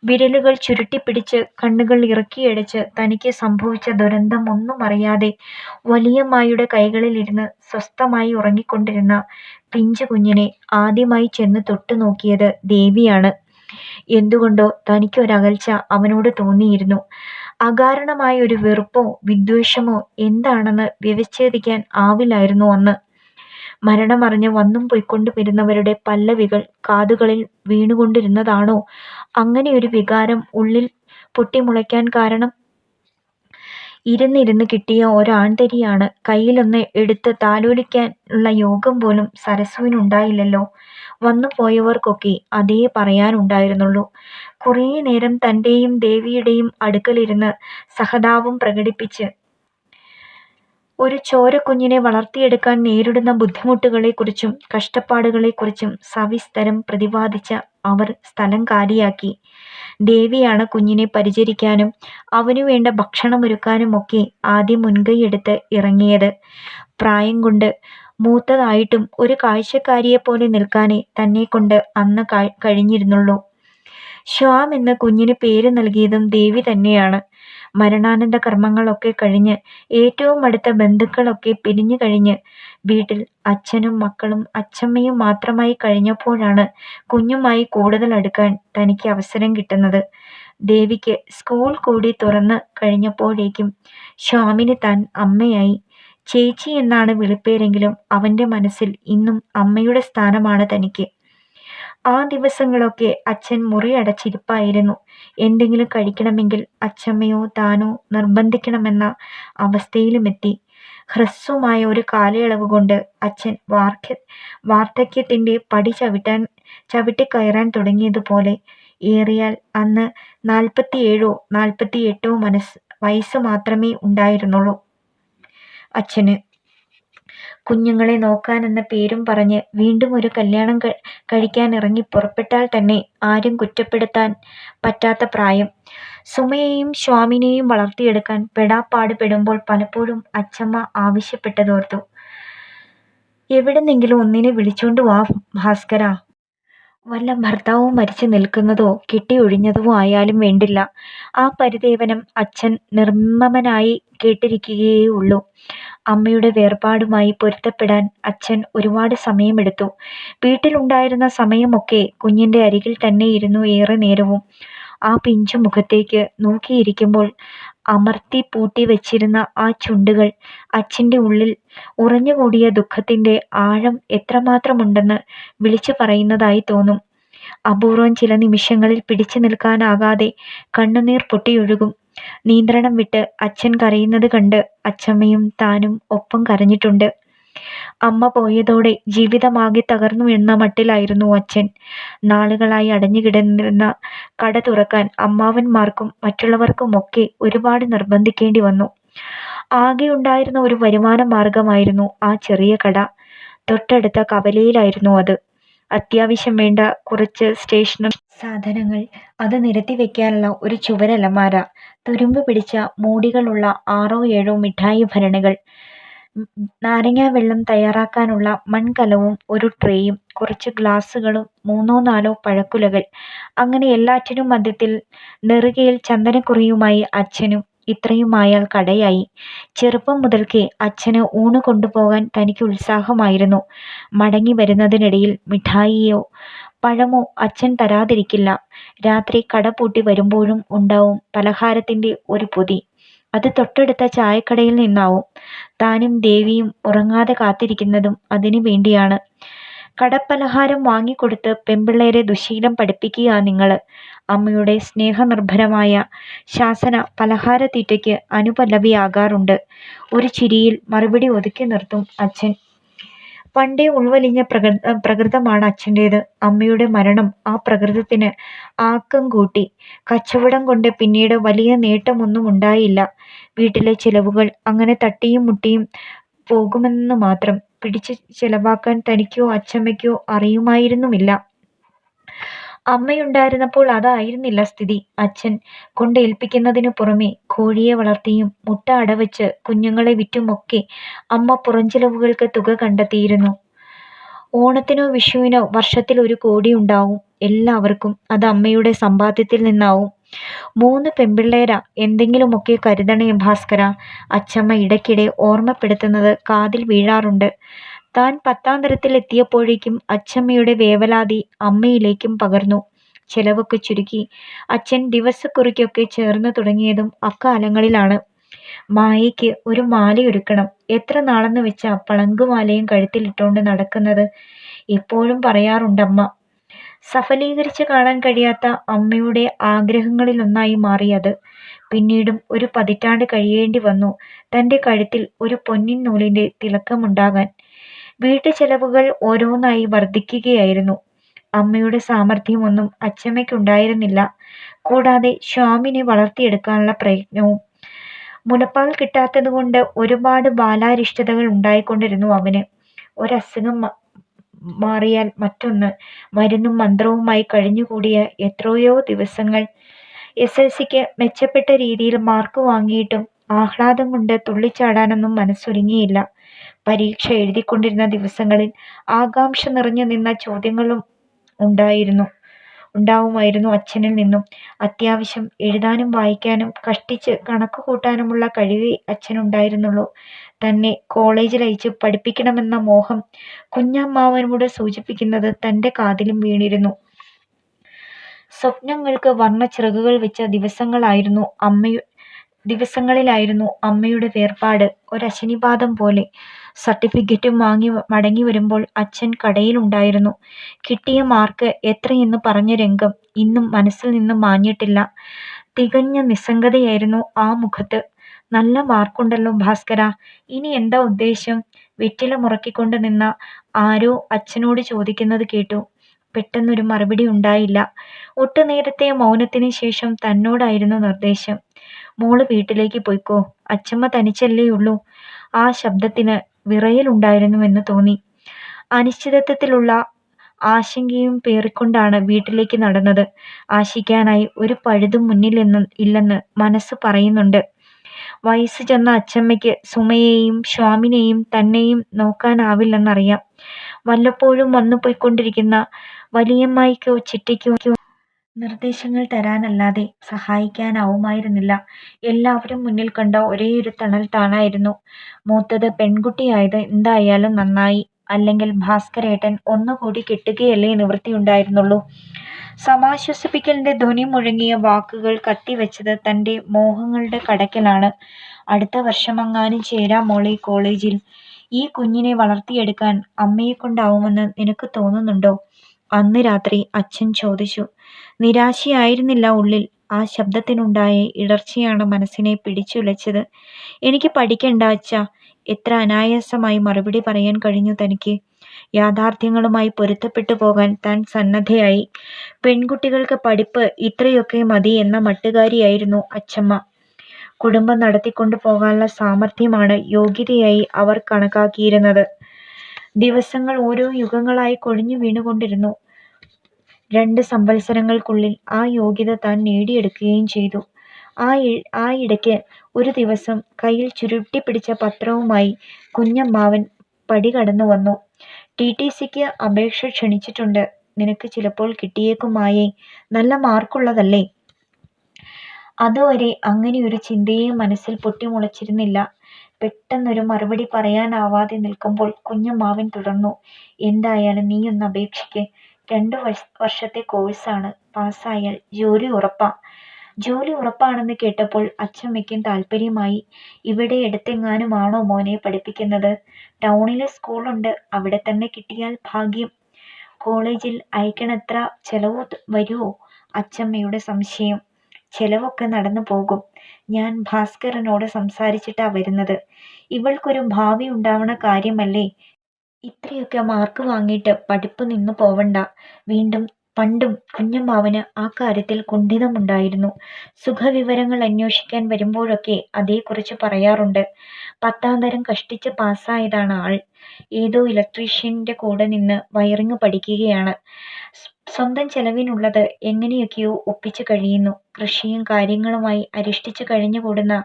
വിരലുകൾ ചുരുട്ടിപ്പിടിച്ച് കണ്ണുകൾ ഇറുക്കിയടച്ച് തനിക്ക് സംഭവിച്ച ദുരന്തം ഒന്നും അറിയാതെ വലിയമ്മായുടെ കൈകളിലിരുന്ന് സ്വസ്ഥമായി ഉറങ്ങിക്കൊണ്ടിരുന്ന പിഞ്ചു കുഞ്ഞിനെ ആദ്യമായി ചെന്ന് തൊട്ടു നോക്കിയത് ദേവിയാണ്. എന്തുകൊണ്ടോ തനിക്കൊരകൽച്ച അവനോട് തോന്നിയിരുന്നു. അകാരണമായ ഒരു വെറുപ്പോ വിദ്വേഷമോ എന്താണെന്ന് വ്യവച്ഛേദിക്കാൻ ആവില്ലായിരുന്നു അന്ന്. മരണമറിഞ്ഞ് വന്നും പൊയ്ക്കൊണ്ടുവരുന്നവരുടെ പല്ലവികൾ കാതുകളിൽ വീണുകൊണ്ടിരുന്നതാണോ അങ്ങനെയൊരു വികാരം ഉള്ളിൽ പൊട്ടിമുളയ്ക്കാൻ കാരണം? ഇരുന്നിരുന്ന് കിട്ടിയ ഒരാൺതരിയാണ്. കയ്യിലൊന്ന് എടുത്ത് താലോലിക്കാൻ ഉള്ള യോഗം പോലും സരസുവിനുണ്ടായില്ലല്ലോ. വന്നു പോയവർക്കൊക്കെ അതേ പറയാനുണ്ടായിരുന്നുള്ളൂ. കുറേ നേരം തൻ്റെയും ദേവിയുടെയും അടുക്കലിരുന്ന് സഹതാപം പ്രകടിപ്പിച്ച് ഒരു ചോരക്കുഞ്ഞിനെ വളർത്തിയെടുക്കാൻ നേരിടുന്ന ബുദ്ധിമുട്ടുകളെക്കുറിച്ചും കഷ്ടപ്പാടുകളെക്കുറിച്ചും സവിസ്തരം പ്രതിപാദിച്ച അവർ സ്ഥലം കാലിയാക്കി. ദേവിയാണ് കുഞ്ഞിനെ പരിചരിക്കാനും അവനു വേണ്ട ഭക്ഷണമൊരുക്കാനുമൊക്കെ ആദ്യം മുൻകൈയെടുത്ത് ഇറങ്ങിയത്. പ്രായം കൊണ്ട് മൂത്തതായിട്ടും ഒരു കാഴ്ചക്കാരിയെപ്പോലെ നിൽക്കാനേ തന്നെക്കൊണ്ട് അന്ന് കഴിഞ്ഞിരുന്നുള്ളൂ. ശ്വാം എന്ന് കുഞ്ഞിന് പേര് നൽകിയതും ദേവി തന്നെയാണ്. മരണാനന്തര കർമ്മങ്ങളൊക്കെ കഴിഞ്ഞ് ഏറ്റവും അടുത്ത ബന്ധുക്കളൊക്കെ പിരിഞ്ഞു കഴിഞ്ഞ് വീട്ടിൽ അച്ഛനും മക്കളും അച്ഛമ്മയും മാത്രമായി കഴിഞ്ഞപ്പോഴാണ് കുഞ്ഞുമായി കൂടുതൽ അടുക്കാൻ തനിക്ക് അവസരം കിട്ടുന്നത്. ദേവിക്ക് സ്കൂൾ കൂടി തുറന്ന് കഴിഞ്ഞപ്പോഴേക്കും ശ്വാമിന് താൻ അമ്മയായി. ചേച്ചി എന്നാണ് വിളിപ്പേരെങ്കിലും അവൻ്റെ മനസ്സിൽ ഇന്നും അമ്മയുടെ സ്ഥാനമാണ് തനിക്ക്. ആ ദിവസങ്ങളൊക്കെ അച്ഛൻ മുറി അടച്ചിരിപ്പായിരുന്നു. എന്തെങ്കിലും കഴിക്കണമെങ്കിൽ അച്ഛമ്മയോ താനോ നിർബന്ധിക്കണമെന്ന അവസ്ഥയിലുമെത്തി. ഹ്രസ്വമായ ഒരു കാലയളവ് കൊണ്ട് അച്ഛൻ വാർദ്ധക്യത്തിന്റെ പടി ചവിട്ടിക്കയറാൻ തുടങ്ങിയതുപോലെ. ഏറിയാൽ അന്ന് 47ഓ 48ഓ വയസ്സ് മാത്രമേ ഉണ്ടായിരുന്നുള്ളൂ അച്ഛന്. കുഞ്ഞുങ്ങളെ നോക്കാനെന്ന പേരും പറഞ്ഞ് വീണ്ടും ഒരു കല്യാണം കഴിക്കാനിറങ്ങി പുറപ്പെട്ടാൽ തന്നെ ആരും കുറ്റപ്പെടുത്താൻ പറ്റാത്ത പ്രായം. സുമയെയും സ്വാമിനെയും വളർത്തിയെടുക്കാൻ പെടാപ്പാട് പെടുമ്പോൾ പലപ്പോഴും അച്ഛമ്മ ആവശ്യപ്പെട്ടതോർത്തു. എവിടെന്നെങ്കിലും ഒന്നിനെ വിളിച്ചോണ്ട് വാ ഭാസ്കരാ. വല്ല ഭർത്താവും മരിച്ചു നിൽക്കുന്നതോ കെട്ടിയൊഴിഞ്ഞതോ ആയാലും വേണ്ടില്ല. ആ പരിദേവനം അച്ഛൻ നിർമ്മമനായി കേട്ടിരിക്കുകയേ ഉള്ളൂ. അമ്മയുടെ വേർപാടുമായി പൊരുത്തപ്പെടാൻ അച്ഛൻ ഒരുപാട് സമയമെടുത്തു. വീട്ടിലുണ്ടായിരുന്ന സമയമൊക്കെ കുഞ്ഞിന്റെ അരികിൽ തന്നെ ഇരുന്നു ഏറെ നേരവും. ആ പിഞ്ചു മുഖത്തേക്ക് നോക്കിയിരിക്കുമ്പോൾ അമർത്തി പൂട്ടി വെച്ചിരുന്ന ആ ചുണ്ടുകൾ അച്ഛൻ്റെ ഉള്ളിൽ ഉറഞ്ഞുകൂടിയ ദുഃഖത്തിന്റെ ആഴം എത്രമാത്രമുണ്ടെന്ന് വിളിച്ചു പറയുന്നതായി തോന്നും. അപൂർവം ചില നിമിഷങ്ങളിൽ പിടിച്ചു നിൽക്കാനാകാതെ കണ്ണുനീർ പൊട്ടിയൊഴുകും. നിയന്ത്രണം വിട്ട് അച്ഛൻ കരയുന്നത് കണ്ട് അച്ഛമ്മയും താനും ഒപ്പം കരഞ്ഞിട്ടുണ്ട്. അമ്മ പോയതോടെ ജീവിതമാകെ തകർന്നു എന്ന മട്ടിലായിരുന്നു അച്ഛൻ. നാളുകളായി അടഞ്ഞുകിടന്നിരുന്ന കട തുറക്കാൻ അമ്മാവന്മാർക്കും മറ്റുള്ളവർക്കുമൊക്കെ ഒരുപാട് നിർബന്ധിക്കേണ്ടി വന്നു. ആകെ ഉണ്ടായിരുന്ന ഒരു വരുമാന മാർഗമായിരുന്നു ആ ചെറിയ കട. തൊട്ടടുത്ത കവലയിലായിരുന്നു അത്. അത്യാവശ്യം വേണ്ട കുറച്ച് സ്റ്റേഷനറി സാധനങ്ങൾ, അത് നിരത്തി വെക്കാനുള്ള ഒരു ചുവരലമാര, തുരുമ്പ് പിടിച്ച മൂടികളുള്ള 6ഓ 7ഓ മിഠായി ഭരണികൾ, നാരങ്ങാവെള്ളം തയ്യാറാക്കാനുള്ള മൺകലവും ഒരു ട്രേയും, കുറച്ച് ഗ്ലാസുകളും 3ഓ 4ഓ പഴക്കുലകൾ. അങ്ങനെ എല്ലാറ്റിനും മധ്യത്തിൽ നെറുകയിൽ ചന്ദനക്കുറിയുമായി അച്ഛനും. ഇത്രയുമായാൽ കടയായി. ചെറുപ്പം മുതൽക്കേ അച്ഛന് ഊണ് കൊണ്ടുപോകാൻ തനിക്ക് ഉത്സാഹമായിരുന്നു. മടങ്ങി വരുന്നതിനിടയിൽ മിഠായിയോ പഴമോ അച്ഛൻ തരാതിരിക്കില്ല. രാത്രി കട പൂട്ടി വരുമ്പോഴും ഉണ്ടാവും പലഹാരത്തിന്റെ ഒരു പൊതി. അത് തൊട്ടടുത്ത ചായക്കടയിൽ നിന്നാവും. താനും ദേവിയും ഉറങ്ങാതെ കാത്തിരിക്കുന്നതും അതിനു വേണ്ടിയാണ്. കടപ്പലഹാരം വാങ്ങിക്കൊടുത്ത് പെമ്പിള്ളേരെ ദുശ്ശീലം പഠിപ്പിക്കുക നിങ്ങള്. അമ്മയുടെ സ്നേഹനിർഭരമായ ശാസന പലഹാരത്തീറ്റയ്ക്ക് അനുപല്ലവിയാകാറുണ്ട്. ഒരു ചിരിയിൽ മറുപടി ഒതുക്കി നിർത്തും അച്ഛൻ. പണ്ടേ ഉൾവലിഞ്ഞ പ്രകൃതമാണ് അച്ഛൻ്റേത്. അമ്മയുടെ മരണം ആ പ്രകൃതത്തിന് ആക്കം കൂട്ടി. കച്ചവടം കൊണ്ട് പിന്നീട് വലിയ നേട്ടമൊന്നും ഉണ്ടായില്ല. വീട്ടിലെ ചിലവുകൾ അങ്ങനെ തട്ടിയും മുട്ടിയും പോകുമെന്ന് മാത്രം. പിടിച്ച് ചിലവാക്കാൻ തനിക്കോ അച്ഛമ്മയ്ക്കോ അറിയുമായിരുന്നുമില്ല. അമ്മയുണ്ടായിരുന്നപ്പോൾ അതായിരുന്നില്ല സ്ഥിതി. അച്ഛൻ കൊണ്ടേൽപ്പിക്കുന്നതിനു പുറമെ കോഴിയെ വളർത്തിയും മുട്ട അടവച്ച് കുഞ്ഞുങ്ങളെ വിറ്റുമൊക്കെ അമ്മ പുറംചിലവുകൾക്ക് തുക കണ്ടെത്തിയിരുന്നു. ഓണത്തിനോ വിഷുവിനോ വർഷത്തിൽ 1 കോടി ഉണ്ടാവും എല്ലാവർക്കും. അത് അമ്മയുടെ സമ്പാദ്യത്തിൽ നിന്നാവും. 3 പെമ്പിള്ളേരാ, എന്തെങ്കിലുമൊക്കെ കരുതണേ ഭാസ്കരാ. അച്ഛമ്മ ഇടയ്ക്കിടെ ഓർമ്മപ്പെടുത്തുന്നത് കാതിൽ വീഴാറുണ്ട്. താൻ 10ാം തരത്തിൽ എത്തിയപ്പോഴേക്കും അച്ഛമ്മയുടെ വേവലാതി അമ്മയിലേക്കും പകർന്നു. ചെലവൊക്കെ ചുരുക്കി അച്ഛൻ ദിവസക്കുറിക്കൊക്കെ ചേർന്ന് തുടങ്ങിയതും അക്കാലങ്ങളിലാണ്. മായയ്ക്ക് ഒരു മാലയൊരുക്കണം. എത്ര നാളെന്ന് വെച്ചാ പളങ്കുമാലയും കഴുത്തിലിട്ടോണ്ട് നടക്കുന്നത്? എപ്പോഴും പറയാറുണ്ടമ്മ. സഫലീകരിച്ച് കാണാൻ കഴിയാത്ത അമ്മയുടെ ആഗ്രഹങ്ങളിലൊന്നായി മാറി അത്. പിന്നീടും ഒരു പതിറ്റാണ്ട് കഴിയേണ്ടി വന്നു തൻ്റെ കഴുത്തിൽ ഒരു പൊന്നിൻ നൂലിന്റെ തിളക്കമുണ്ടാകാൻ. വീട്ടുചെലവുകൾ ഓരോന്നായി വർദ്ധിക്കുകയായിരുന്നു. അമ്മയുടെ സാമർഥ്യമൊന്നും അച്ഛമ്മയ്ക്കുണ്ടായിരുന്നില്ല. കൂടാതെ സ്വാമിനെ വളർത്തിയെടുക്കാനുള്ള പ്രയത്നവും. മുലപ്പാൽ കിട്ടാത്തതുകൊണ്ട് ഒരുപാട് ബാലാരിഷ്ടതകൾ ഉണ്ടായിക്കൊണ്ടിരുന്നു അവന്. ഒരസുഖം മാറിയാൽ മറ്റൊന്ന്. മരുന്നും മന്ത്രവുമായി കഴിഞ്ഞുകൂടിയ എത്രയോ ദിവസങ്ങൾ. SSLCക്ക് മെച്ചപ്പെട്ട രീതിയിൽ മാർക്ക് വാങ്ങിയിട്ടും ആഹ്ലാദം കൊണ്ട് തുള്ളിച്ചാടാനൊന്നും മനസ്സൊരുങ്ങിയില്ല. പരീക്ഷ എഴുതിക്കൊണ്ടിരുന്ന ദിവസങ്ങളിൽ ആകാംക്ഷ നിറഞ്ഞു നിന്ന ചോദ്യങ്ങളും ഉണ്ടാവുമായിരുന്നു അച്ഛനിൽ നിന്നും. അത്യാവശ്യം എഴുതാനും വായിക്കാനും കഷ്ടിച്ച് കണക്ക് കൂട്ടാനുമുള്ള കഴിവേ അച്ഛനുണ്ടായിരുന്നുള്ളൂ. തന്നെ കോളേജിലയച്ച് പഠിപ്പിക്കണമെന്ന മോഹം കുഞ്ഞമ്മാവനോട് സൂചിപ്പിക്കുന്നത് തൻ്റെ കാതിലും വീണിരുന്നു. സ്വപ്നങ്ങൾക്ക് വർണ്ണച്ചിറകുകൾ വെച്ച ദിവസങ്ങളിലായിരുന്നു അമ്മയുടെ വേർപാട്. ഒരശനിപാതം പോലെ. സർട്ടിഫിക്കറ്റും വാങ്ങി മടങ്ങി വരുമ്പോൾ അച്ഛൻ കടയിലുണ്ടായിരുന്നു. കിട്ടിയ മാർക്ക് എത്രയെന്ന് പറഞ്ഞ രംഗം ഇന്നും മനസ്സിൽ നിന്ന് മാഞ്ഞിട്ടില്ല. തികഞ്ഞ നിസ്സംഗതയായിരുന്നു ആ മുഖത്ത്. നല്ല മാർക്കുണ്ടല്ലോ ഭാസ്കരാ. ഇനി എന്താ ഉദ്ദേശം? വെറ്റില മുറുക്കിക്കൊണ്ട് നിന്ന ആരോ അച്ഛനോട് ചോദിക്കുന്നത് കേട്ടു. പെട്ടെന്നൊരു മറുപടി ഉണ്ടായില്ല. ഒട്ടുനേരത്തെ മൗനത്തിന് ശേഷം തന്നോടായിരുന്നു നിർദ്ദേശം. മോള് വീട്ടിലേക്ക് പൊയ്ക്കോ. അച്ഛമ്മ തനിച്ചല്ലേ ഉള്ളൂ. ആ ശബ്ദത്തിന് വിറയലുണ്ടായിരുന്നുവെന്ന് തോന്നി. അനിശ്ചിതത്വത്തിലുള്ള ആശങ്കയും പേറിക്കൊണ്ടാണ് വീട്ടിലേക്ക് നടന്നത്. ആശിക്കാനായി ഒരു പഴുതും മുന്നിൽ ഇല്ലെന്ന് മനസ്സ് പറയുന്നുണ്ട്. വയസ്സ് ചെന്ന അച്ചമ്മയ്ക്ക് സുമയെയും ശ്വാമിനെയും തന്നെയും നോക്കാനാവില്ലെന്നറിയാം. വല്ലപ്പോഴും വന്നു പോയിക്കൊണ്ടിരിക്കുന്ന വലിയമ്മായിക്കോ ചിറ്റയ്ക്കോ നിർദ്ദേശങ്ങൾ തരാനല്ലാതെ സഹായിക്കാനാവുമായിരുന്നില്ല. എല്ലാവരും മുന്നിൽ കണ്ട ഒരേയൊരു തണൽ താനായിരുന്നു. മൂത്തത് പെൺകുട്ടിയായത് എന്തായാലും നന്നായി. അല്ലെങ്കിൽ ഭാസ്കരേട്ടൻ ഒന്നുകൂടി കെട്ടുകയല്ലേ നിവൃത്തിയുണ്ടായിരുന്നുള്ളൂ. സമാശ്വസിപ്പിക്കലിന്റെ ധ്വനി മുഴങ്ങിയ വാക്കുകൾ കത്തിവെച്ചത് തന്റെ മോഹങ്ങളുടെ കടക്കലാണ്. അടുത്ത വർഷമെങ്ങാനും ചേരാം മോളെ കോളേജിൽ. ഈ കുഞ്ഞിനെ വളർത്തിയെടുക്കാൻ അമ്മയെക്കൊണ്ടാവുമെന്ന് നിനക്ക് തോന്നുന്നുണ്ടോ? അന്ന് രാത്രി അച്ഛൻ ചോദിച്ചു. നിരാശയായിരുന്നില്ല ഉള്ളിൽ. ആ ശബ്ദത്തിനുണ്ടായ ഇടർച്ചയാണ് മനസ്സിനെ പിടിച്ചുലച്ചത്. എനിക്ക് പഠിക്കണ്ട അച്ഛാ. എത്ര അനായാസമായി മറുപടി പറയാൻ കഴിഞ്ഞു തനിക്ക്. യാഥാർത്ഥ്യങ്ങളുമായി പൊരുത്തപ്പെട്ടു പോകാൻ താൻ സന്നദ്ധയായി. പെൺകുട്ടികൾക്ക് പഠിപ്പ് ഇത്രയൊക്കെ മതി എന്ന മട്ടുകാരിയായിരുന്നു അച്ഛമ്മ. കുടുംബം നടത്തിക്കൊണ്ടു പോകാനുള്ള സാമർഥ്യമാണ് യോഗ്യതയായി അവർ കണക്കാക്കിയിരുന്നത്. ദിവസങ്ങൾ ഓരോ യുഗങ്ങളായി കൊഴിഞ്ഞു വീണുകൊണ്ടിരുന്നു. 2 സംവത്സരങ്ങൾക്കുള്ളിൽ ആ യോഗ്യത താൻ നേടിയെടുക്കുകയും ചെയ്തു. ആ ഇടയ്ക്ക് ഒരു ദിവസം കയ്യിൽ ചുരുട്ടിപ്പിടിച്ച പത്രവുമായി കുഞ്ഞമ്മാവൻ പടി കടന്നു വന്നു. TTCക്ക് അപേക്ഷ ക്ഷണിച്ചിട്ടുണ്ട്. നിനക്ക് ചിലപ്പോൾ കിട്ടിയേക്കും മായേ. നല്ല മാർക്കുള്ളതല്ലേ? അതുവരെ അങ്ങനെയൊരു ചിന്തയെ മനസ്സിൽ പൊട്ടിമുളച്ചിരുന്നില്ല. പെട്ടെന്നൊരു മറുപടി പറയാനാവാതെ നിൽക്കുമ്പോൾ കുഞ്ഞമ്മാവൻ തുടർന്നു. എന്തായാലും നീയൊന്ന് അപേക്ഷിക്ക്. 2 വർഷത്തെ കോഴ്സാണ്. പാസ്സായാൽ ജോലി ഉറപ്പാ. ജോലി ഉറപ്പാണെന്ന് കേട്ടപ്പോൾ അച്ചമ്മയ്ക്കും താല്പര്യമായി. ഇവിടെ അടുത്തെങ്ങാനുമാണോ മോനെ പഠിപ്പിക്കുന്നത്? ടൗണിലെ സ്കൂളുണ്ട്. അവിടെ തന്നെ കിട്ടിയാൽ ഭാഗ്യം. കോളേജിൽ അയക്കണത്ര ചെലവ് വരുമോ? അച്ചമ്മയുടെ സംശയം. ചെലവൊക്കെ നടന്നു പോകും. ഞാൻ ഭാസ്കരനോട് സംസാരിച്ചിട്ടാ വരുന്നത്. ഇവൾക്കൊരു ഭാവി ഉണ്ടാവണ കാര്യമല്ലേ. ഇത്രയൊക്കെ മാർക്ക് വാങ്ങിയിട്ട് പഠിപ്പ് നിന്നു പോവണ്ട. പണ്ടും കുഞ്ഞമ്മാവന് ആ കാര്യത്തിൽ കുണ്ഠിതമുണ്ടായിരുന്നു. സുഖവിവരങ്ങൾ അന്വേഷിക്കാൻ വരുമ്പോഴൊക്കെ അതേക്കുറിച്ച് പറയാറുണ്ട്. 10ാം തരം കഷ്ടിച്ച് പാസ്സായതാണ് ആൾ. ഏതോ ഇലക്ട്രീഷ്യന്റെ കൂടെ നിന്ന് വയറിങ് പഠിക്കുകയാണ്. സ്വന്തം ചെലവിനുള്ളത് എങ്ങനെയൊക്കെയോ ഒപ്പിച്ചു കഴിയുന്നു. കൃഷിയും കാര്യങ്ങളുമായി അരിഷ്ടിച്ചു കഴിഞ്ഞുകൂടുന്ന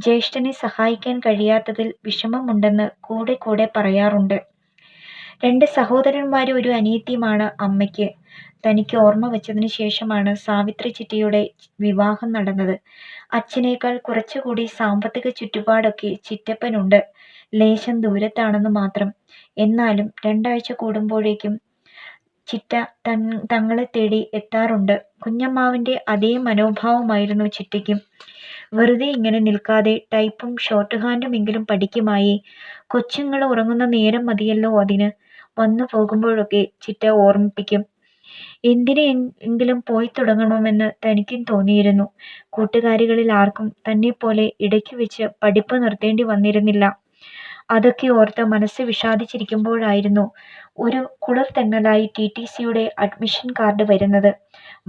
ജ്യേഷ്ഠനെ സഹായിക്കാൻ കഴിയാത്തതിൽ വിഷമമുണ്ടെന്ന് കൂടെ പറയാറുണ്ട്. 2 സഹോദരന്മാരും ഒരു അനിയത്തിയുമാണ് അമ്മയ്ക്ക്. തനിക്ക് ഓർമ്മ വച്ചതിനു ശേഷമാണ് സാവിത്രി ചിറ്റയുടെ വിവാഹം നടന്നത്. അച്ഛനേക്കാൾ കുറച്ചുകൂടി സാമ്പത്തിക ചുറ്റുപാടൊക്കെ ചിറ്റപ്പനുണ്ട്. ലേശം ദൂരത്താണെന്ന് മാത്രം. എന്നാലും 2 ആഴ്ച കൂടുമ്പോഴേക്കും ചിറ്റ തങ്ങളെ തേടി എത്താറുണ്ട്. കുഞ്ഞമ്മാവന്റെ അതേ മനോഭാവമായിരുന്നു ചിറ്റയ്ക്കും. വെറുതെ ഇങ്ങനെ നിൽക്കാതെ ടൈപ്പും ഷോർട്ട് ഹാൻഡുമെങ്കിലും പഠിക്കുമായേ. കൊച്ചുങ്ങൾ ഉറങ്ങുന്ന നേരം മതിയല്ലോ അതിന്. വന്നു പോകുമ്പോഴൊക്കെ ചിറ്റ ഓർമ്മിപ്പിക്കും. എന്തിനെങ്കിലും പോയി തുടങ്ങണമെന്ന് തനിക്കും തോന്നിയിരുന്നു. കൂട്ടുകാരികളിൽ ആർക്കും തന്നെപ്പോലെ ഇടയ്ക്ക് വെച്ച് പഠിപ്പ് നിർത്തേണ്ടി വന്നിരുന്നില്ല. അതൊക്കെ ഓർത്ത് മനസ്സ് വിഷാദിച്ചിരിക്കുമ്പോഴായിരുന്നു ഒരു കുളിർതെന്നലായി TTCയുടെ അഡ്മിഷൻ കാർഡ് വരുന്നത്.